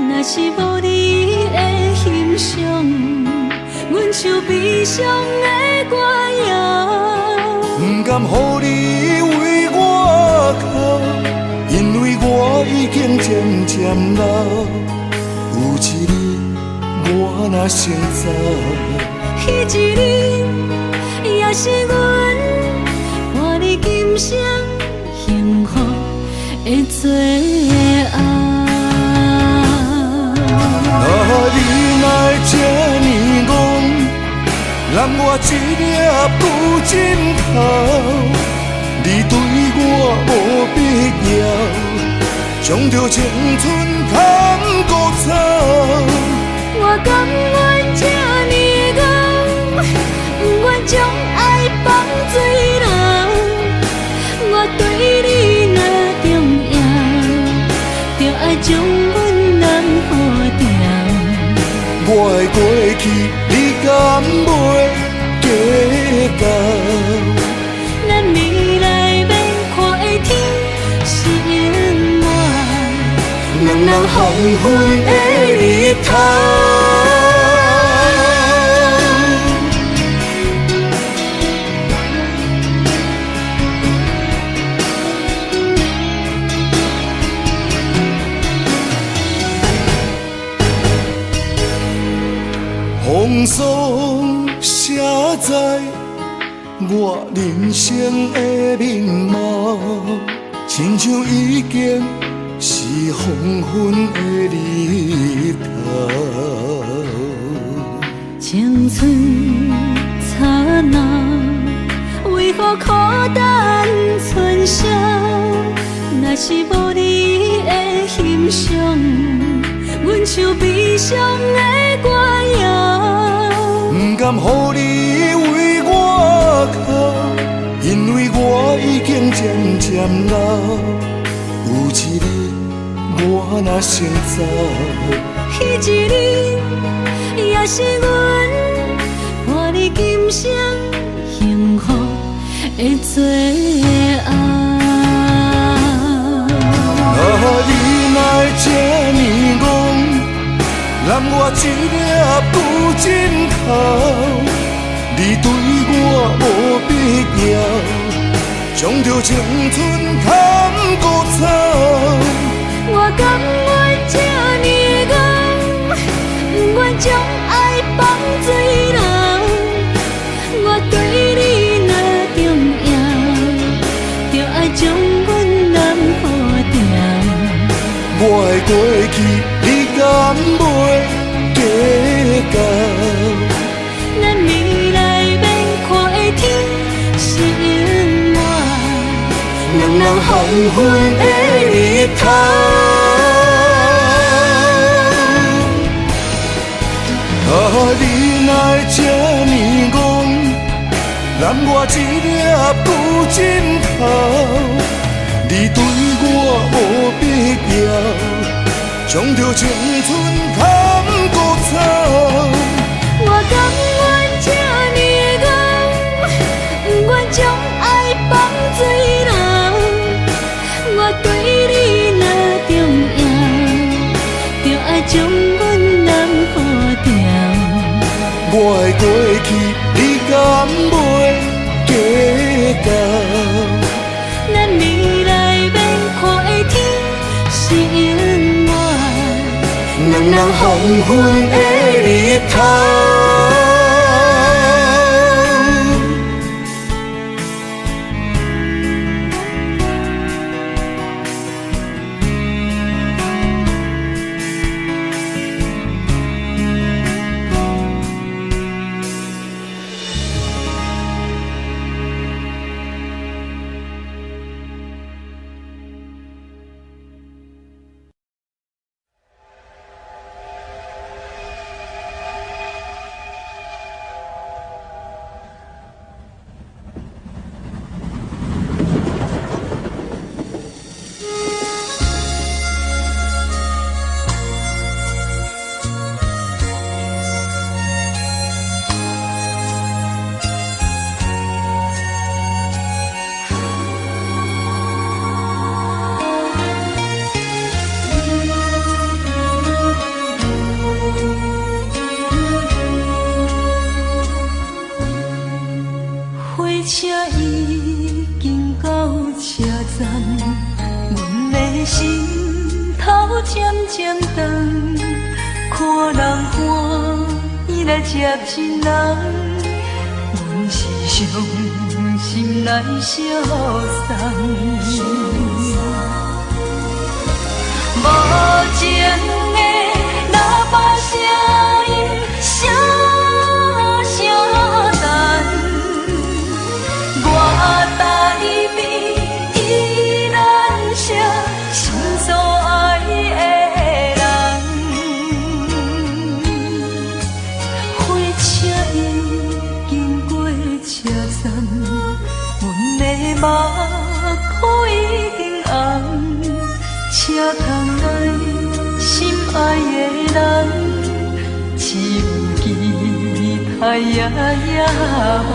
若是无你的欣赏，阮像悲伤的歌谣。不甘予你为我哭，因为我已经渐渐老。有一日我若先走，彼一日也是阮伴你今生幸福的最后。你若会这呢戆，让我一粒不枕头。你对我无必要，将着青春通孤草。我甘愿这呢戆，不愿将爱放水流。我对你若重要，就爱将阮人付掉。我的过去，你敢袂计较？咱未来要看的天是永远，两人黄昏的日头。风霜写在我人生的面貌，亲像已经是黄昏的日头。青春刹那，为何孤单存剩？若是无你的欣赏，阮像悲伤的歌谣。甘予你为我哭，因为我已经渐渐老，有一日我若先走，彼一日也是阮伴你今生幸福的最后。你哪会这呢戆，揽我一粒旧枕头？你对我无必要，将着青春砍骨草。我甘愿这呢戆，不愿将爱放水流。我对你若重要，就爱将阮男好掉。我的过去，你敢袂计较？咱未来免看的天是永远，两人黄昏的日头。你哪会这呢戆，揽我一粒旧枕头？你对我无必要，将着青春砍骨草。我甘愿这呢戆，不愿将爱放水流。我对你若重要，就爱将阮男好掉。我的过去，你敢袂计较？咱未来免看的天是永远，两人黄昏的日头。接亲人，阮是伤心来相送。无情的喇叭声音，声声等，我台边依然写心所爱的人。火车已经过车站，阮的目眶已经红。车窗内心爱的人，只有期待夜夜梦。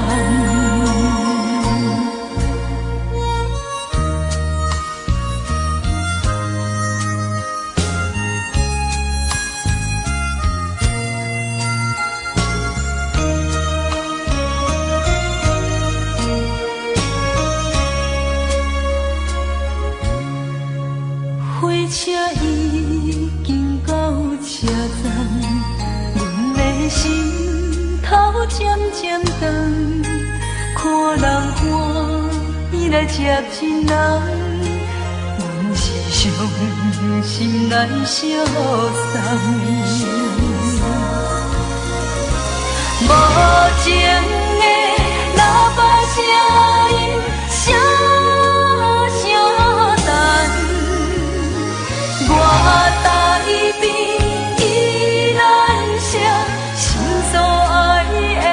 火车已经到车站，阮的心头渐渐长，看人欢喜来接亲人，阮是伤心来相送。无情的喇叭声音，声声等。我台边依然写心所爱的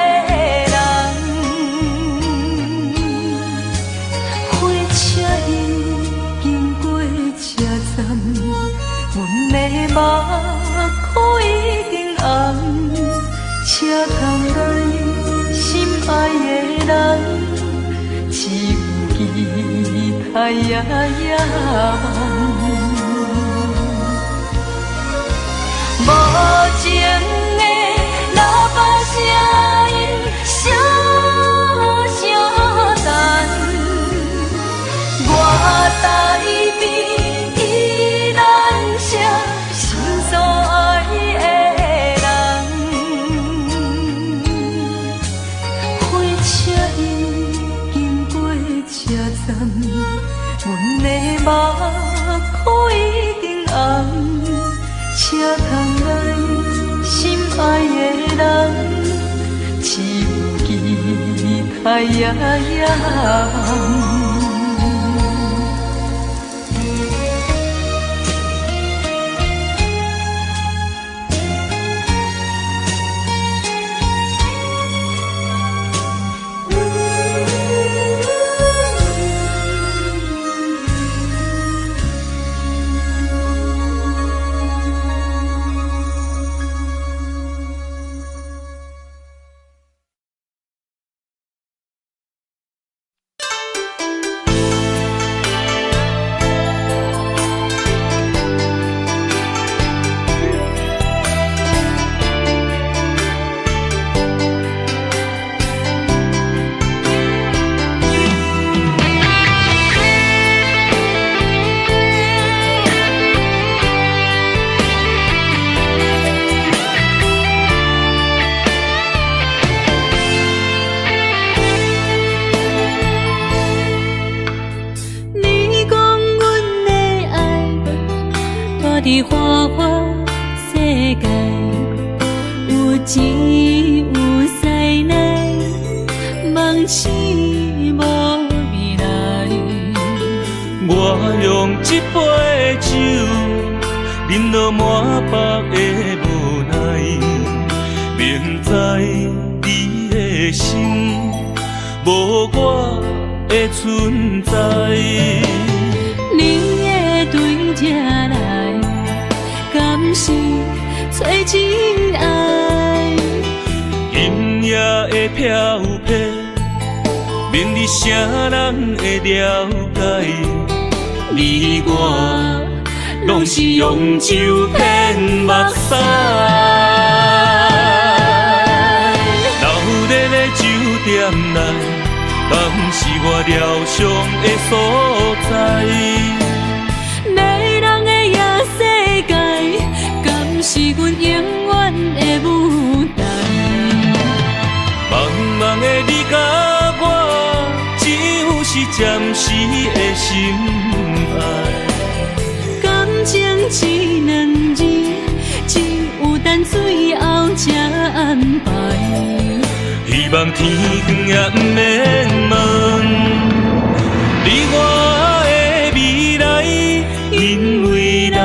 通来心爱的人，只有期待夜夜梦。无情的喇叭声音，声声等，我台边依然写心所爱的人。火车已经过车站，阮的目眶已经红。车通来心爱的人，只有期待夜夜梦。伫花花世界，有钱有势力，梦醒无未来。我用一杯酒，饮落满腹的无奈，明知你的心无我的存在。你的对这来，敢是找真爱？今夜的飘飘，明日啥人会了解？你我拢是用酒骗目屎，流热的酒店内，敢是我疗伤的所在？迷人的夜世界，敢是阮永远的舞台？茫茫的你甲我，只有是暂时的心爱。感情只两字，只有等最后才安排。希望天光也不免问，你我的未来，因为咱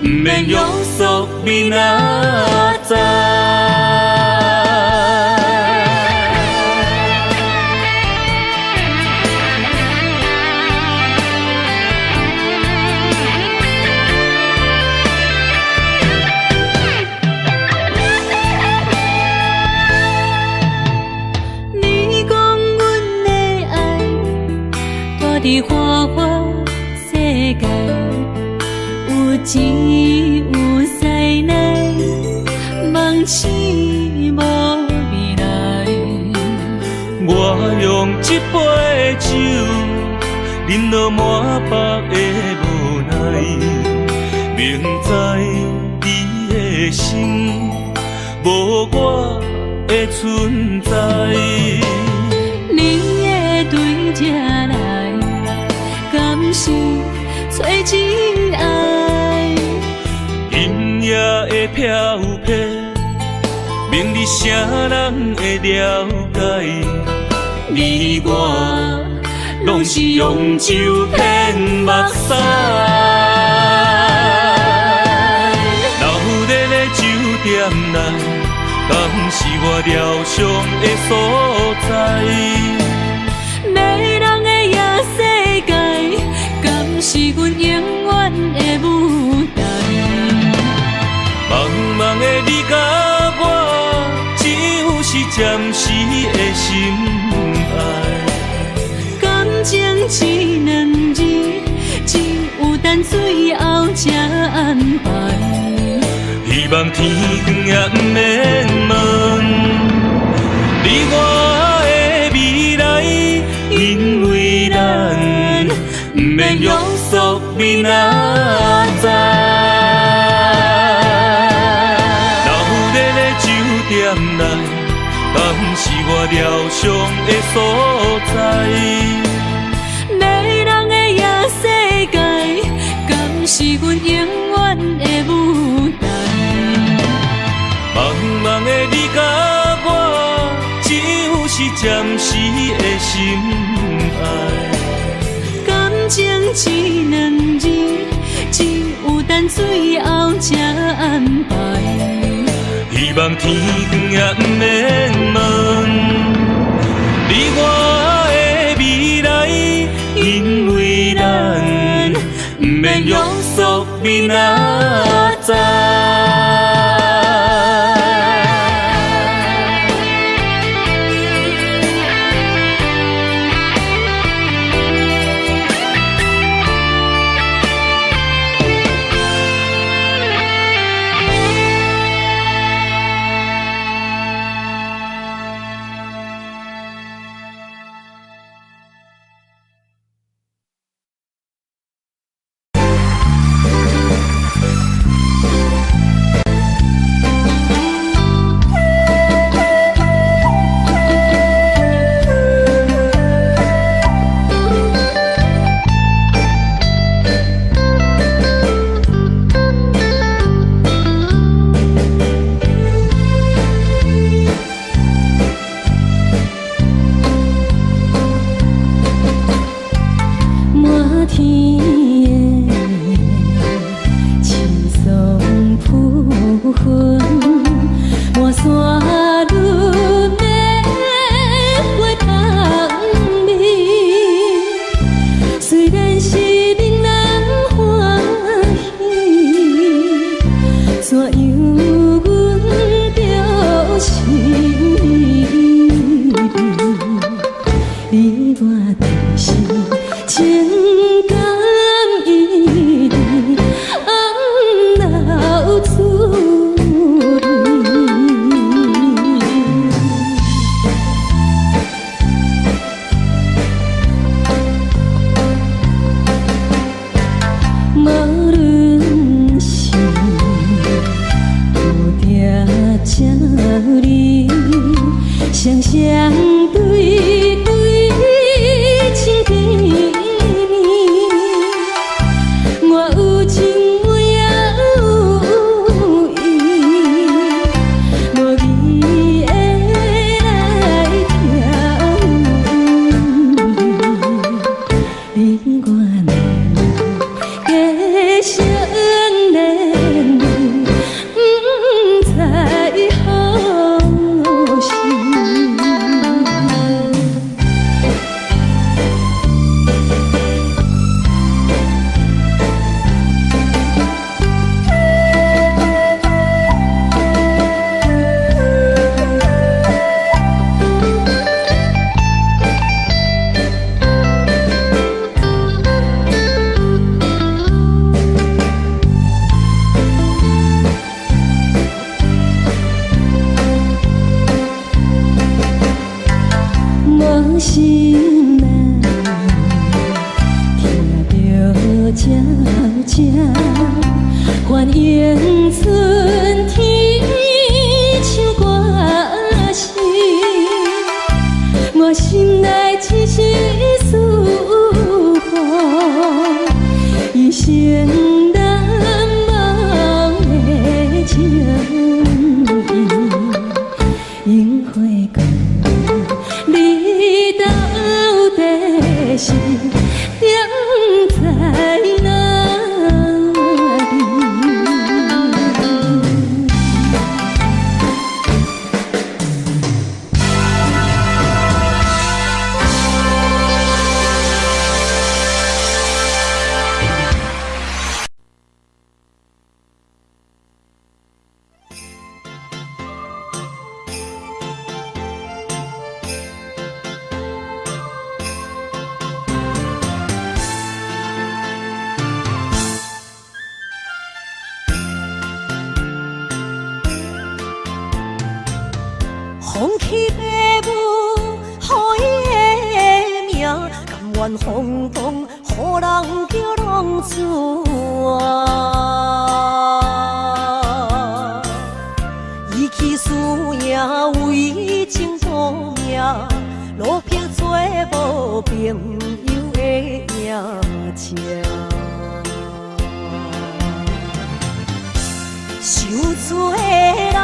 不免约束明仔载。伫花花世界，有钱有势力，梦醒无未来。我用一杯酒，饮落满腹的无奈，明知你的心无我的存在。你的对这来，敢是找真爱？今夜的飘飘，明日啥人会了解？你我拢是用酒骗目屎，流热的酒店内，敢是我疗伤的所在？迷人的夜世界，敢是阮永远的舞台？茫茫的你甲我，暂时的心爱。感情只两字，只有等最后才安排。希望天光也不免问，你我的未来，因为咱不免约束明仔载。老日的酒店内，敢是我疗伤的所在？迷人的夜世界，敢是阮永远的舞台？茫茫的你甲我，只有是暂时的心爱。感情只两字，只有等最后才安排。希望天光也不免问，你我的未来，因为咱不免约束明仔载。放弃父母，予伊的命，甘愿风风，予人叫浪子啊！伊去输赢为情赌命，路撇做无朋友的赢家。受罪的人，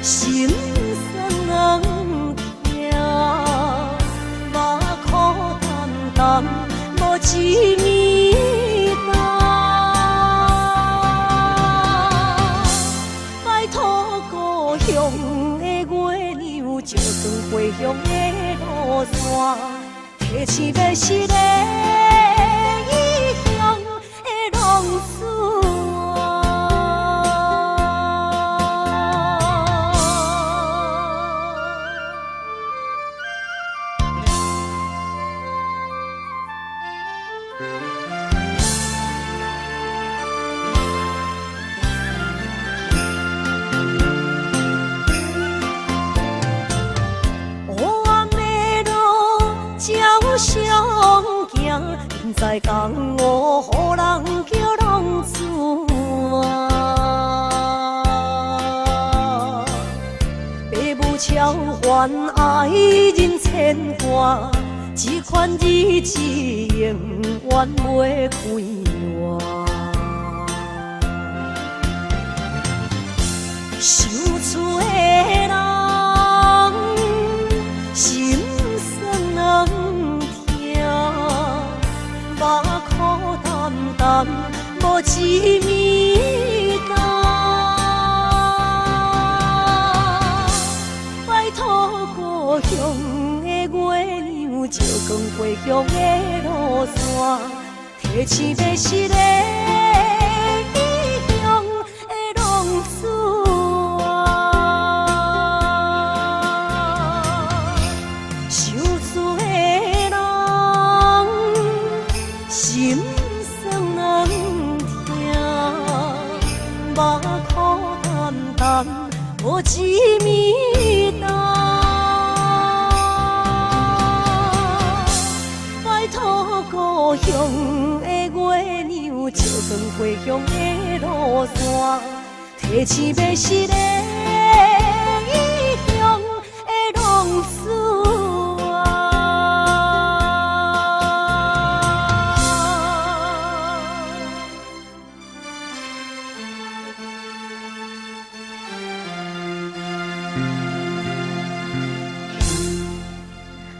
心酸人听，目苦淡淡，无一面灯。拜托故乡的月亮，照光回乡的路线，提醒要是个异乡的浪子。相行，现在江湖，予人叫浪子啊！父母超凡，爱人千万，这款日子永远袂快活。受罪的人，心酸人。目苦淡淡，无一面灯。拜托故乡的月亮，照光回乡的路线，提醒要是个异乡的浪子啊！受罪的人。心酸人听，目苦淡淡，无一面灯。拜托故乡的月亮，照光回乡的路线，提醒要是个异乡的浪子。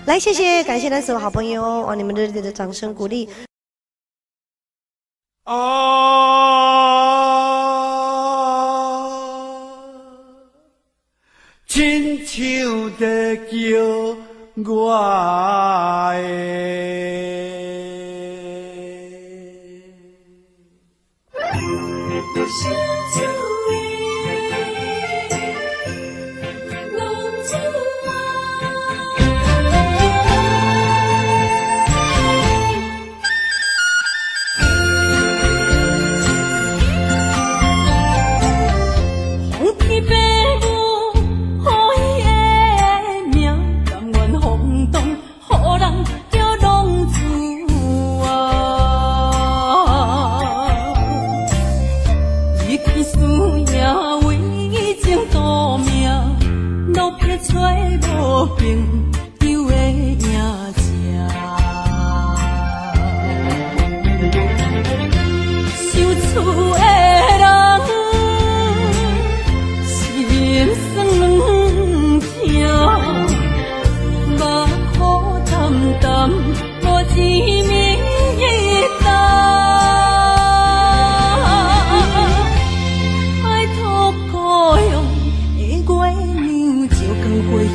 来，谢谢，感谢咱所有好朋友哦，你们热烈的掌声鼓励。亲像在叫我的。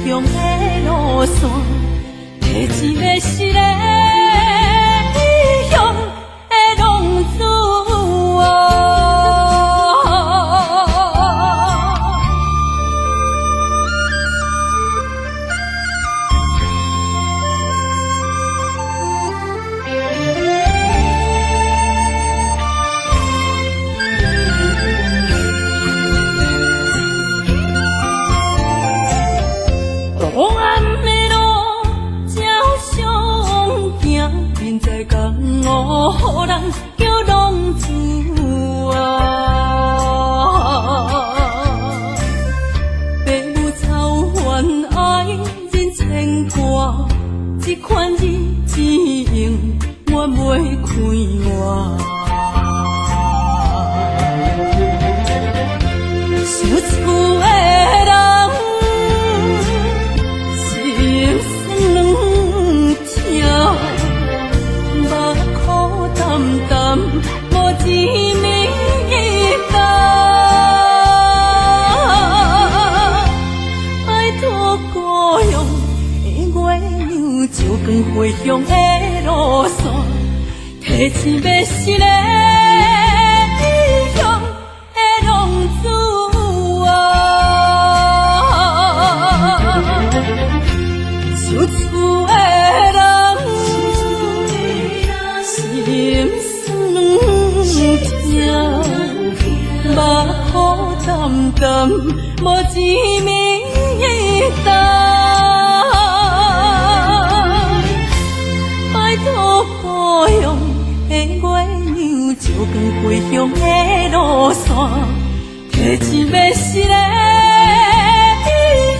乡的路现在讲我，予人叫浪子啊！父母操怨爱人牵挂，这款日子用我袂开换。想厝的人，心酸软痛，目苦淡淡，无一面干。拜托故乡的月亮，照光回乡的路线，提醒要是个异乡的浪子。想厝的人，心酸软痛，目苦淡淡，无一面干。拜托故乡的月亮，照光回乡的路线，提醒要是个异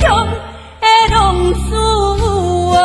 乡的浪子啊！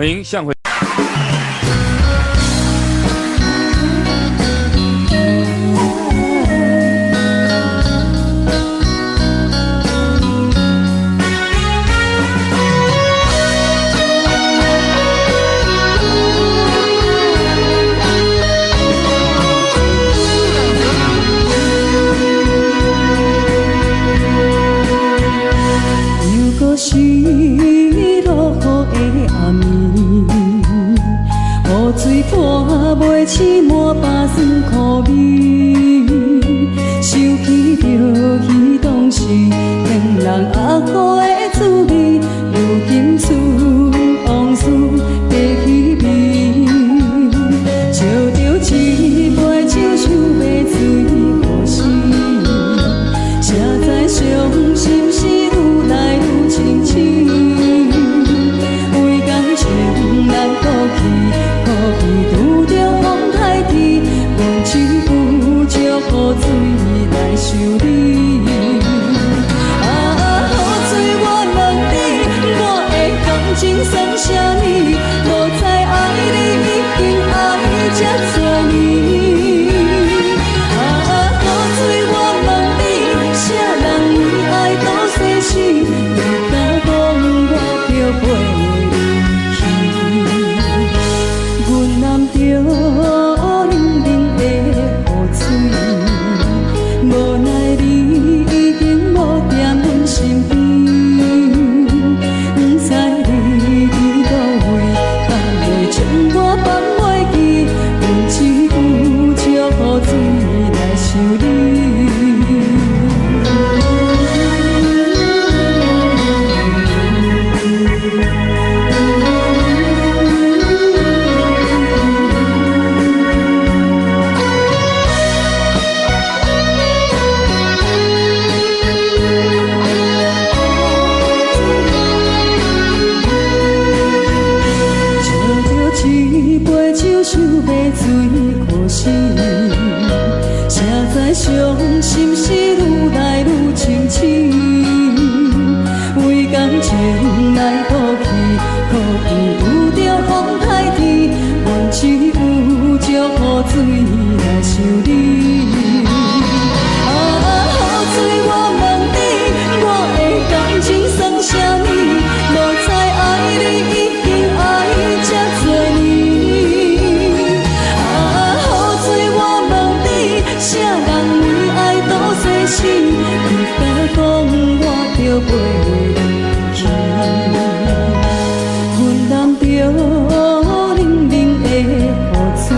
欢迎向回。是落雨的暗暝，雨水泼袂起满巴酸苦味，想起着彼当时令人压苦的滋味，如今厝往事在稀微，笑着一杯酒想要醉过时，谁知伤心事愈来愈深深，为感情难过去，可比拄着风台天，阮只有借雨水来修理。雨水我问你，我的感情算啥物？无知爱你已经爱这多年。雨水我问你，啥人为爱都逝世？你敢讲我着陪你去？阮揽着冷冷的雨水，无奈你已经无在阮身边，不知你伫倒位，敢会将我放袂记？阮只有借雨水来想你。想要醉可惜，谁知伤心事愈来愈深深，为感情来倒去，可比拄着风台天，阮只有借雨水来想你。雨水我问你，我的感情算啥物？无知爱你已经爱这多年。啥人为爱都逝世？你敢讲我着陪你去？阮揽着冷冷的雨水，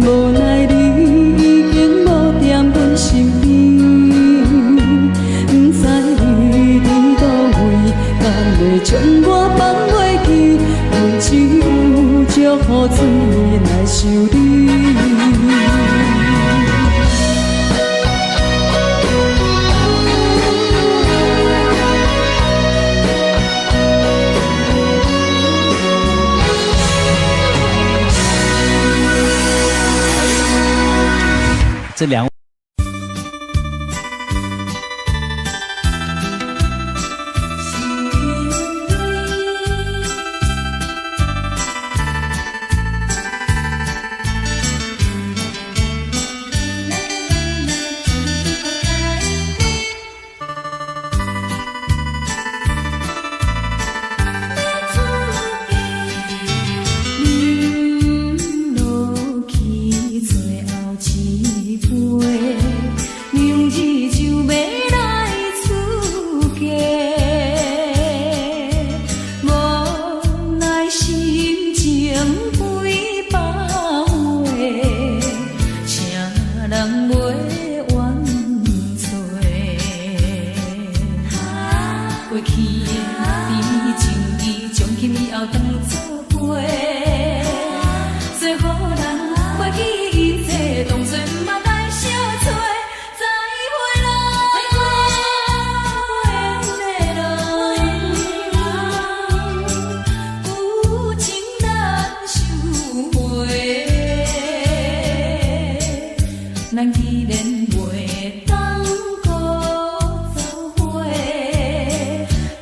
无奈你已经无在阮身边，不知你伫倒位，敢会将我放袂记？阮只有借雨水来想你。这两位。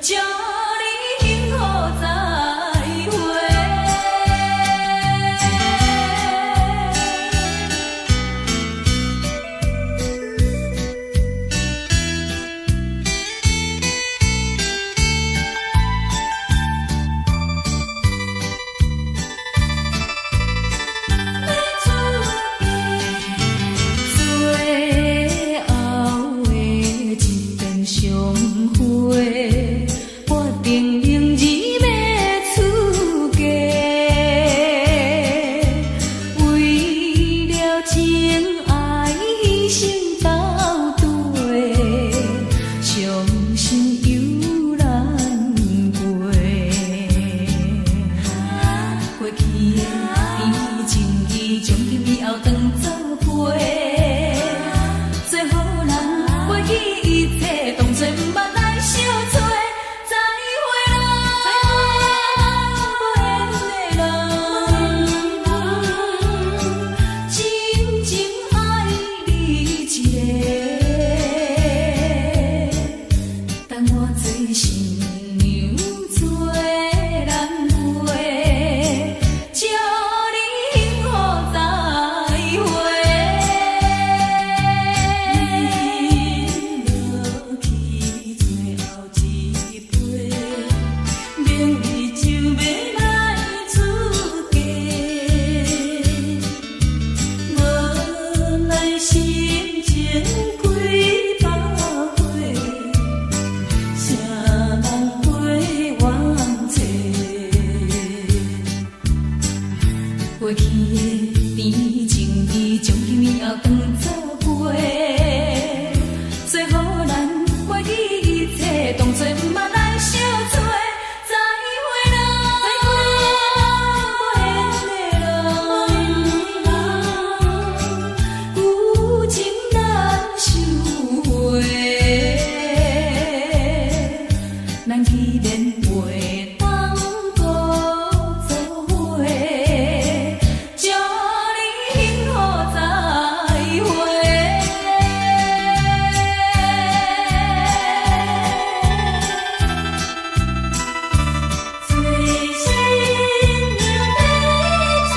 祝你幸福在。去的甜情意，从今也当作陪。最好咱袂记一切，当作毋捌咱相做。再会啦，无缘的人，旧情难收回。咱既然袂当搁做伙，祝你幸福再会。最新娘要出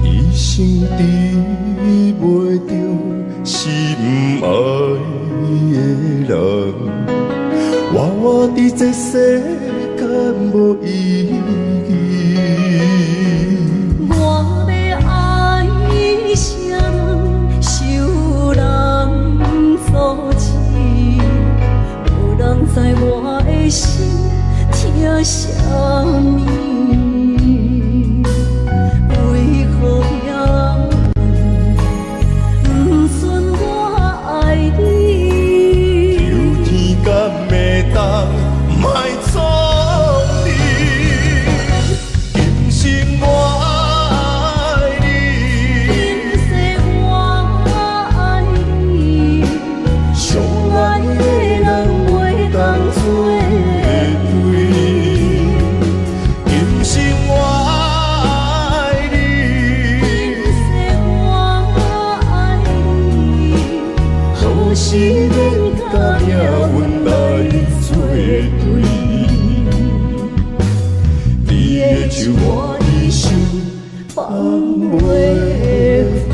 一生治袂着心爱的人，我伫这世间无意义。我要爱啥人，受人所欺，无人知我的心疼啥物。为何命运不顺我爱你？有天敢会当莫错你，今生我爱你，今世我爱你，相爱的人袂当做对。今生我爱你，今世我爱你，好时免甲命运来作对。你的手我的手，放袂开。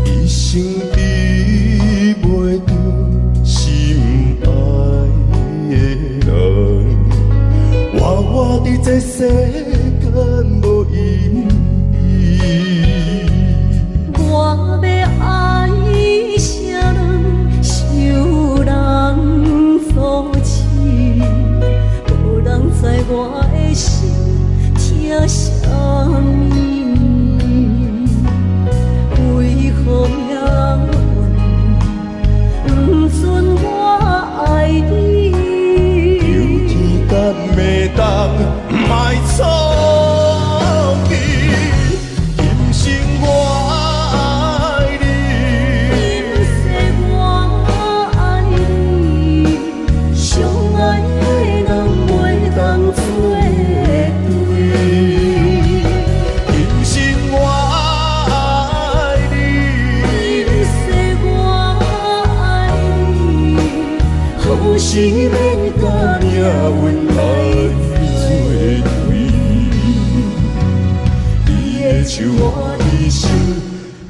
一生治袂着心爱的人，我伫这世间无意义。我要爱啥人，受人所欺，无人知我的心疼啥物。为何命运不顺我爱你？有天敢会当莫错你，今生我爱你，今世我爱你，相爱的人袂当做对。今生我爱你，今世我爱你，好时免甲命运来作对。你的手我的手，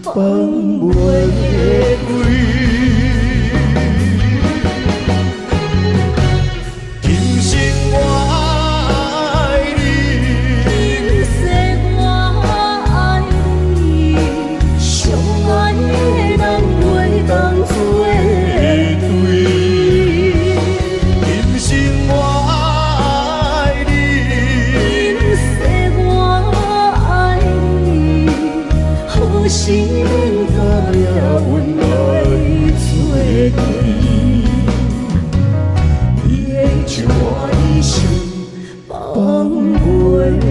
放袂开。今生我爱你，今世我爱你，相爱的人袂当做对。今生我爱你，今世我爱你，好时免甲命运来作对。你的手我的手，放袂开。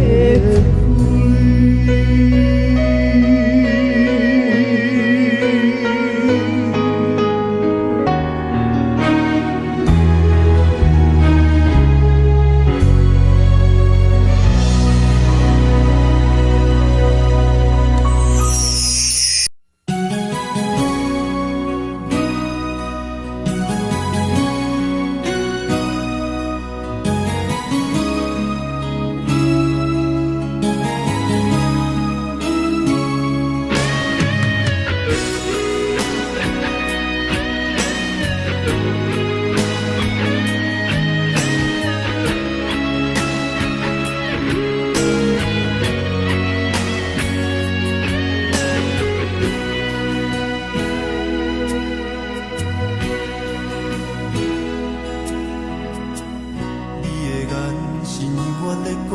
咧讲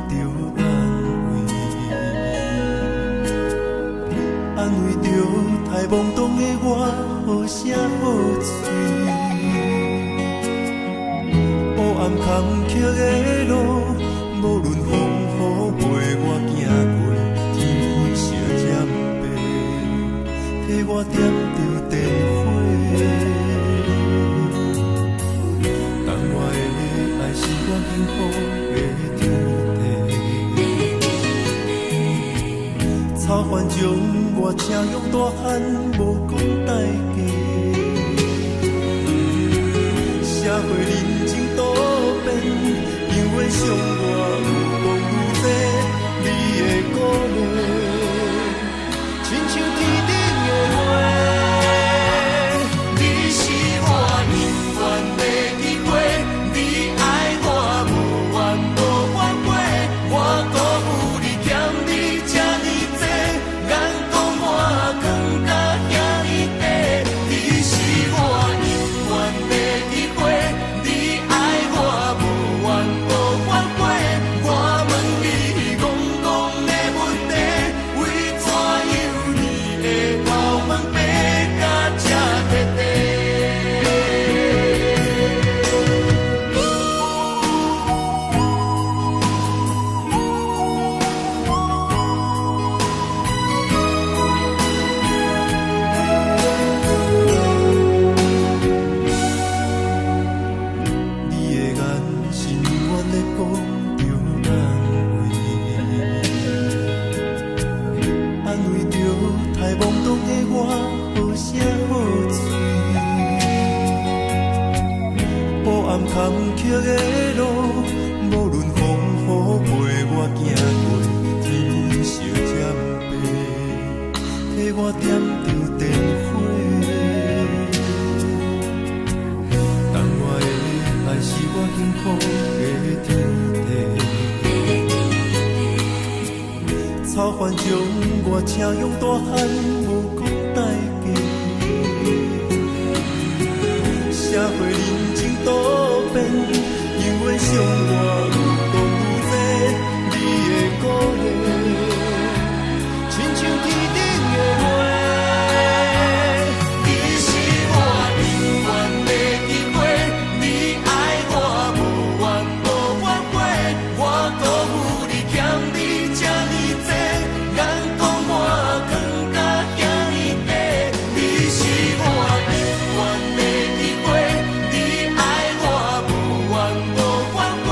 着安慰，安慰着太懵懂的我，好声好嘴。黑暗坎坷的路，无论风雨陪我行过，天昏烧渐白，替我点着灯火。等我的爱是我幸福的天地，草原将我请用大汉，无讲代价。社会人情多变，因为伤我有讲有多，你的鼓励，亲像天顶的花。你是我永远的机会，你爱我无怨无反悔，我辜负你欠你这呢多，眼光我更加遐呢多。你是我永远的机会，你爱我无怨无反悔，我问你戆戆的问题，为怎样你的头毛白甲这彻底？你的眼是永远咧讲着安慰，安慰着太懵懂的我，好声好嘴。黑暗坎坷的路，无论风雨陪我行过，天昏烧渐白，替我点着灯火。等我的爱是我幸福的天地，草原将我请用大汉，无讲代价。社会人情多变，因为伤我有讲有多，你的鼓励，亲像天顶的花。你是我永远的机会，你爱我无怨无反悔，我辜负你欠你这呢多，眼光我更加遐呢多。你是我永远的机会，你爱我无怨无反悔，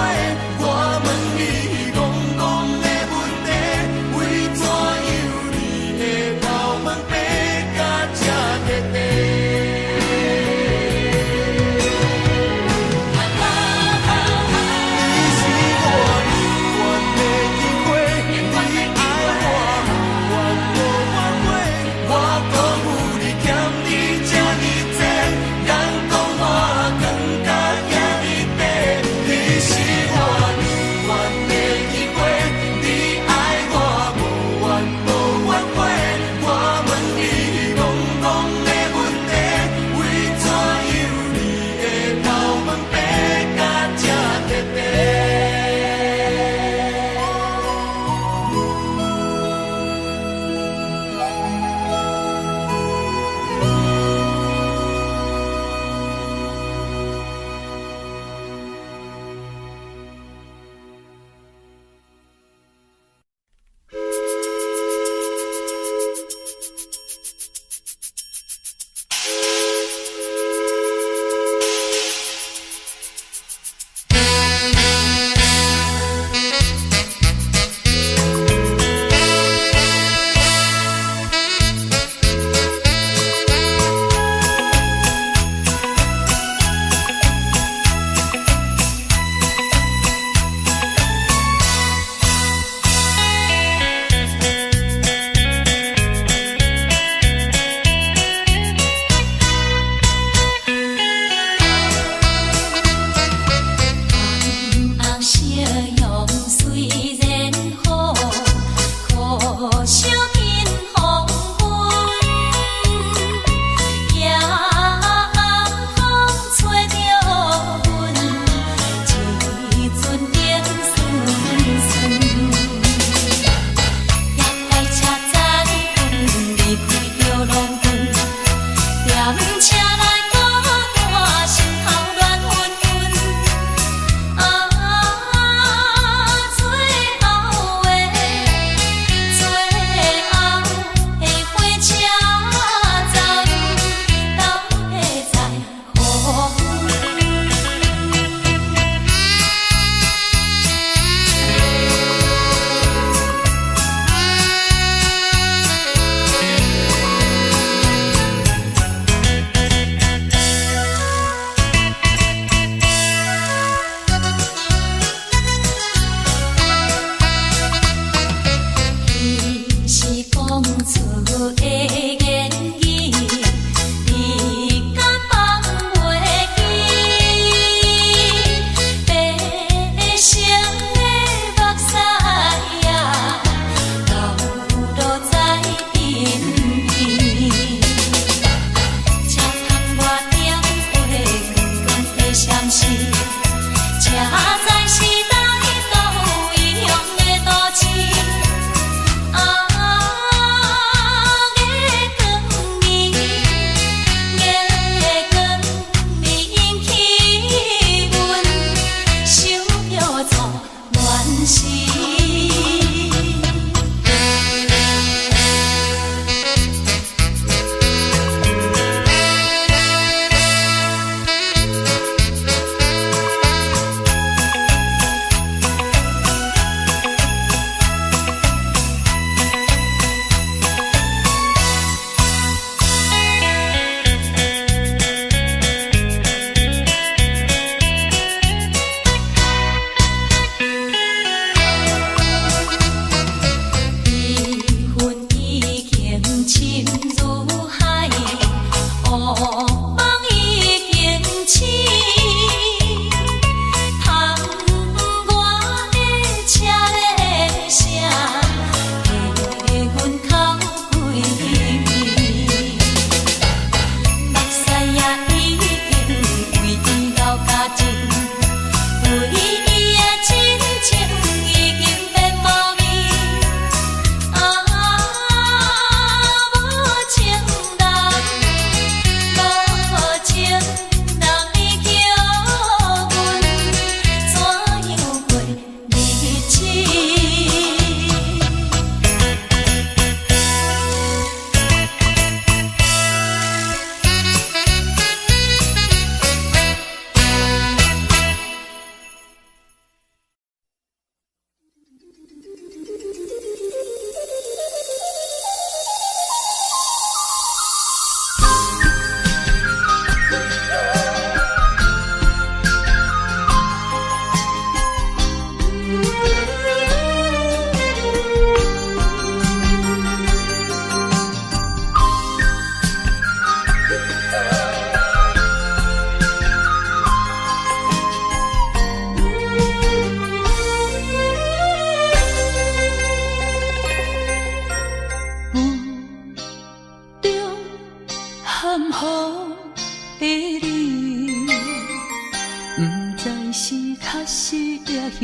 也虚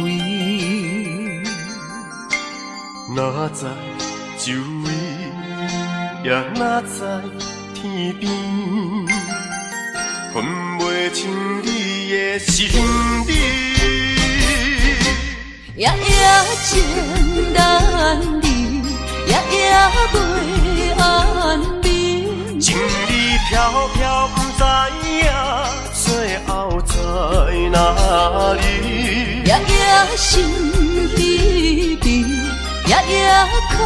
伪。哪知周围，也哪知天边，分袂清你的心理。夜夜情难离，夜夜袂安眠。情意飘飘，不知影最后在哪里。夜夜心稀微，夜夜空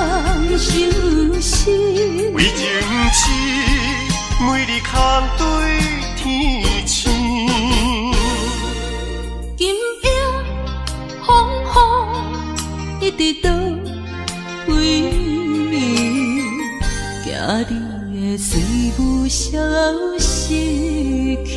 相思。为情痴，每日空对天星。今夜风雨一直到为暝，惊你的随无消息去。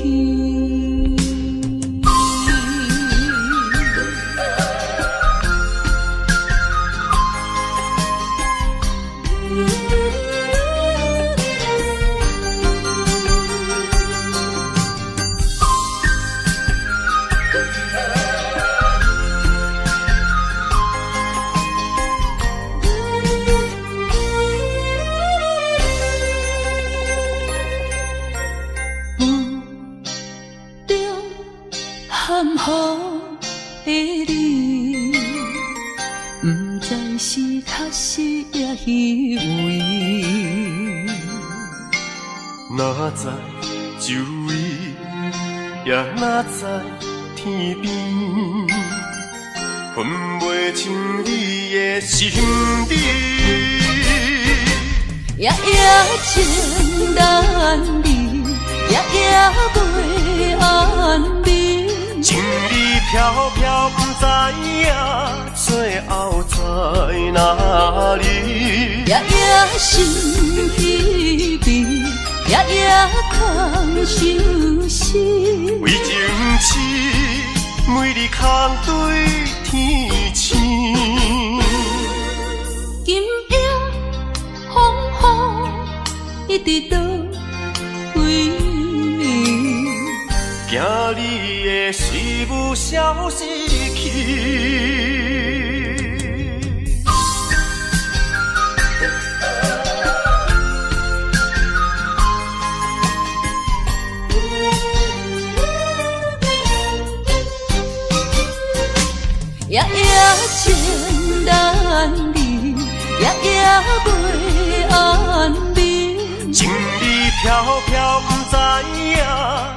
含糊的你，不知是确实也虚伪。哪知周围，也哪知天边，分袂清你的心理。夜夜情难离，夜夜袂安眠。情意飘飘，不知影最后在哪里。夜夜心稀微，夜夜空相思。为情痴，每日空对天星。今夜风雨一直到为暝，惊你的随无消息去。夜夜情难离，夜夜袂安眠。情意飘飘，不知影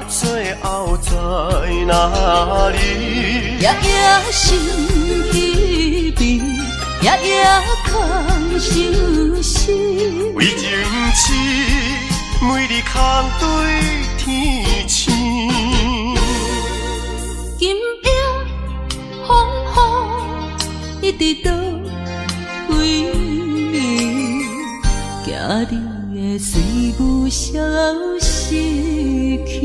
最后在哪里。夜夜心稀微，夜夜空相思。为情痴，每日空对天星。今夜风雨一直到为暝，惊你的随无消息去。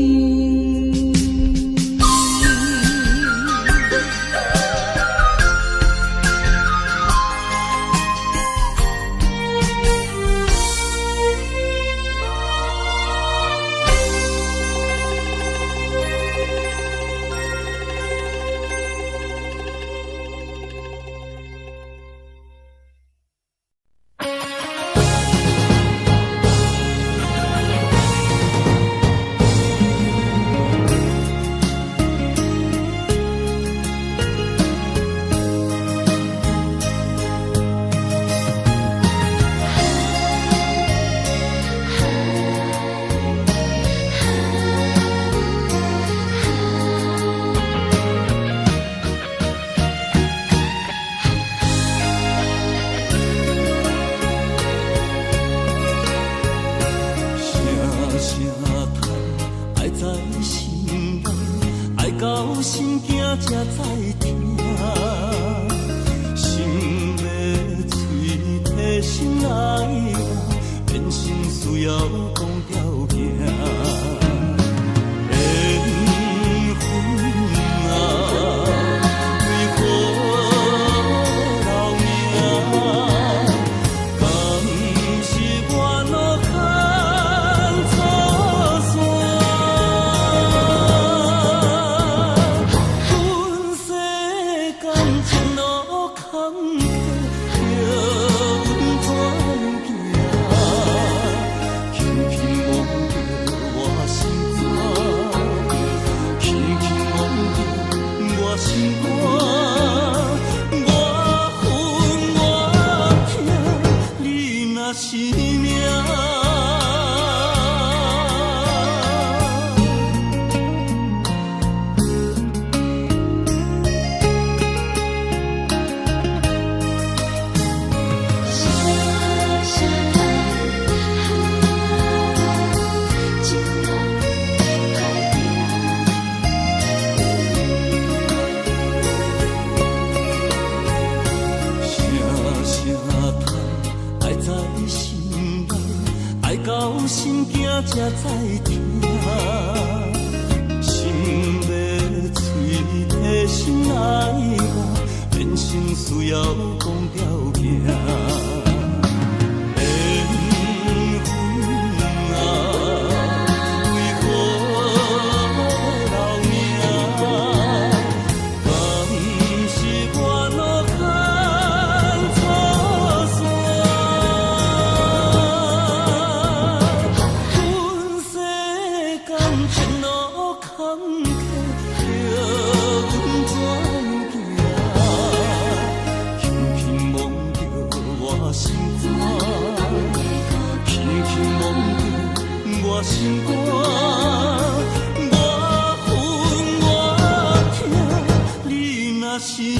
我心肝，我恨我痛，你若是命。到心惊才知听，心要碎的心爱我，人生需要讲条行。心肝，我恨我痛，你若是命。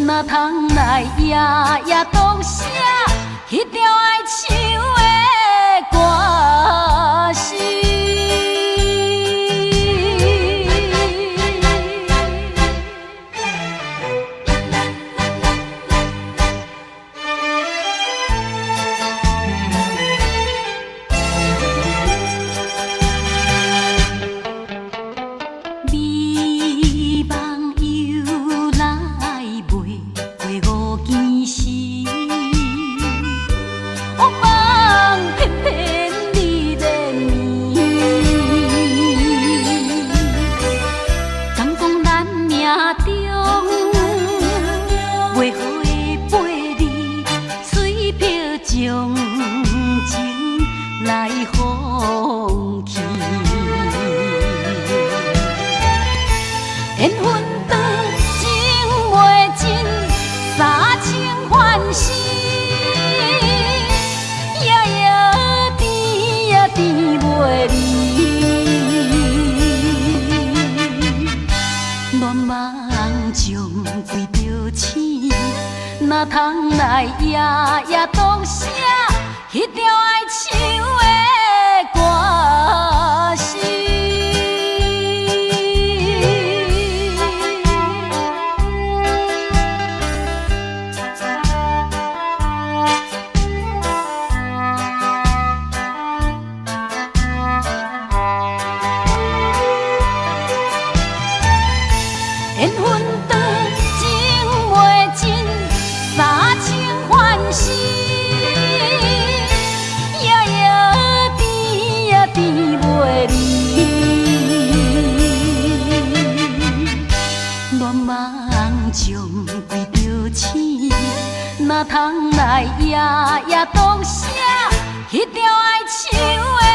哪通来夜夜当写迄条爱唱的歌词？哪通来夜夜当写迄条爱唱的歌词？缘分长，情袂尽。三情欢喜，夜夜甜呀甜袂离。恋梦将归着醒，哪通来夜夜当写迄条爱唱的。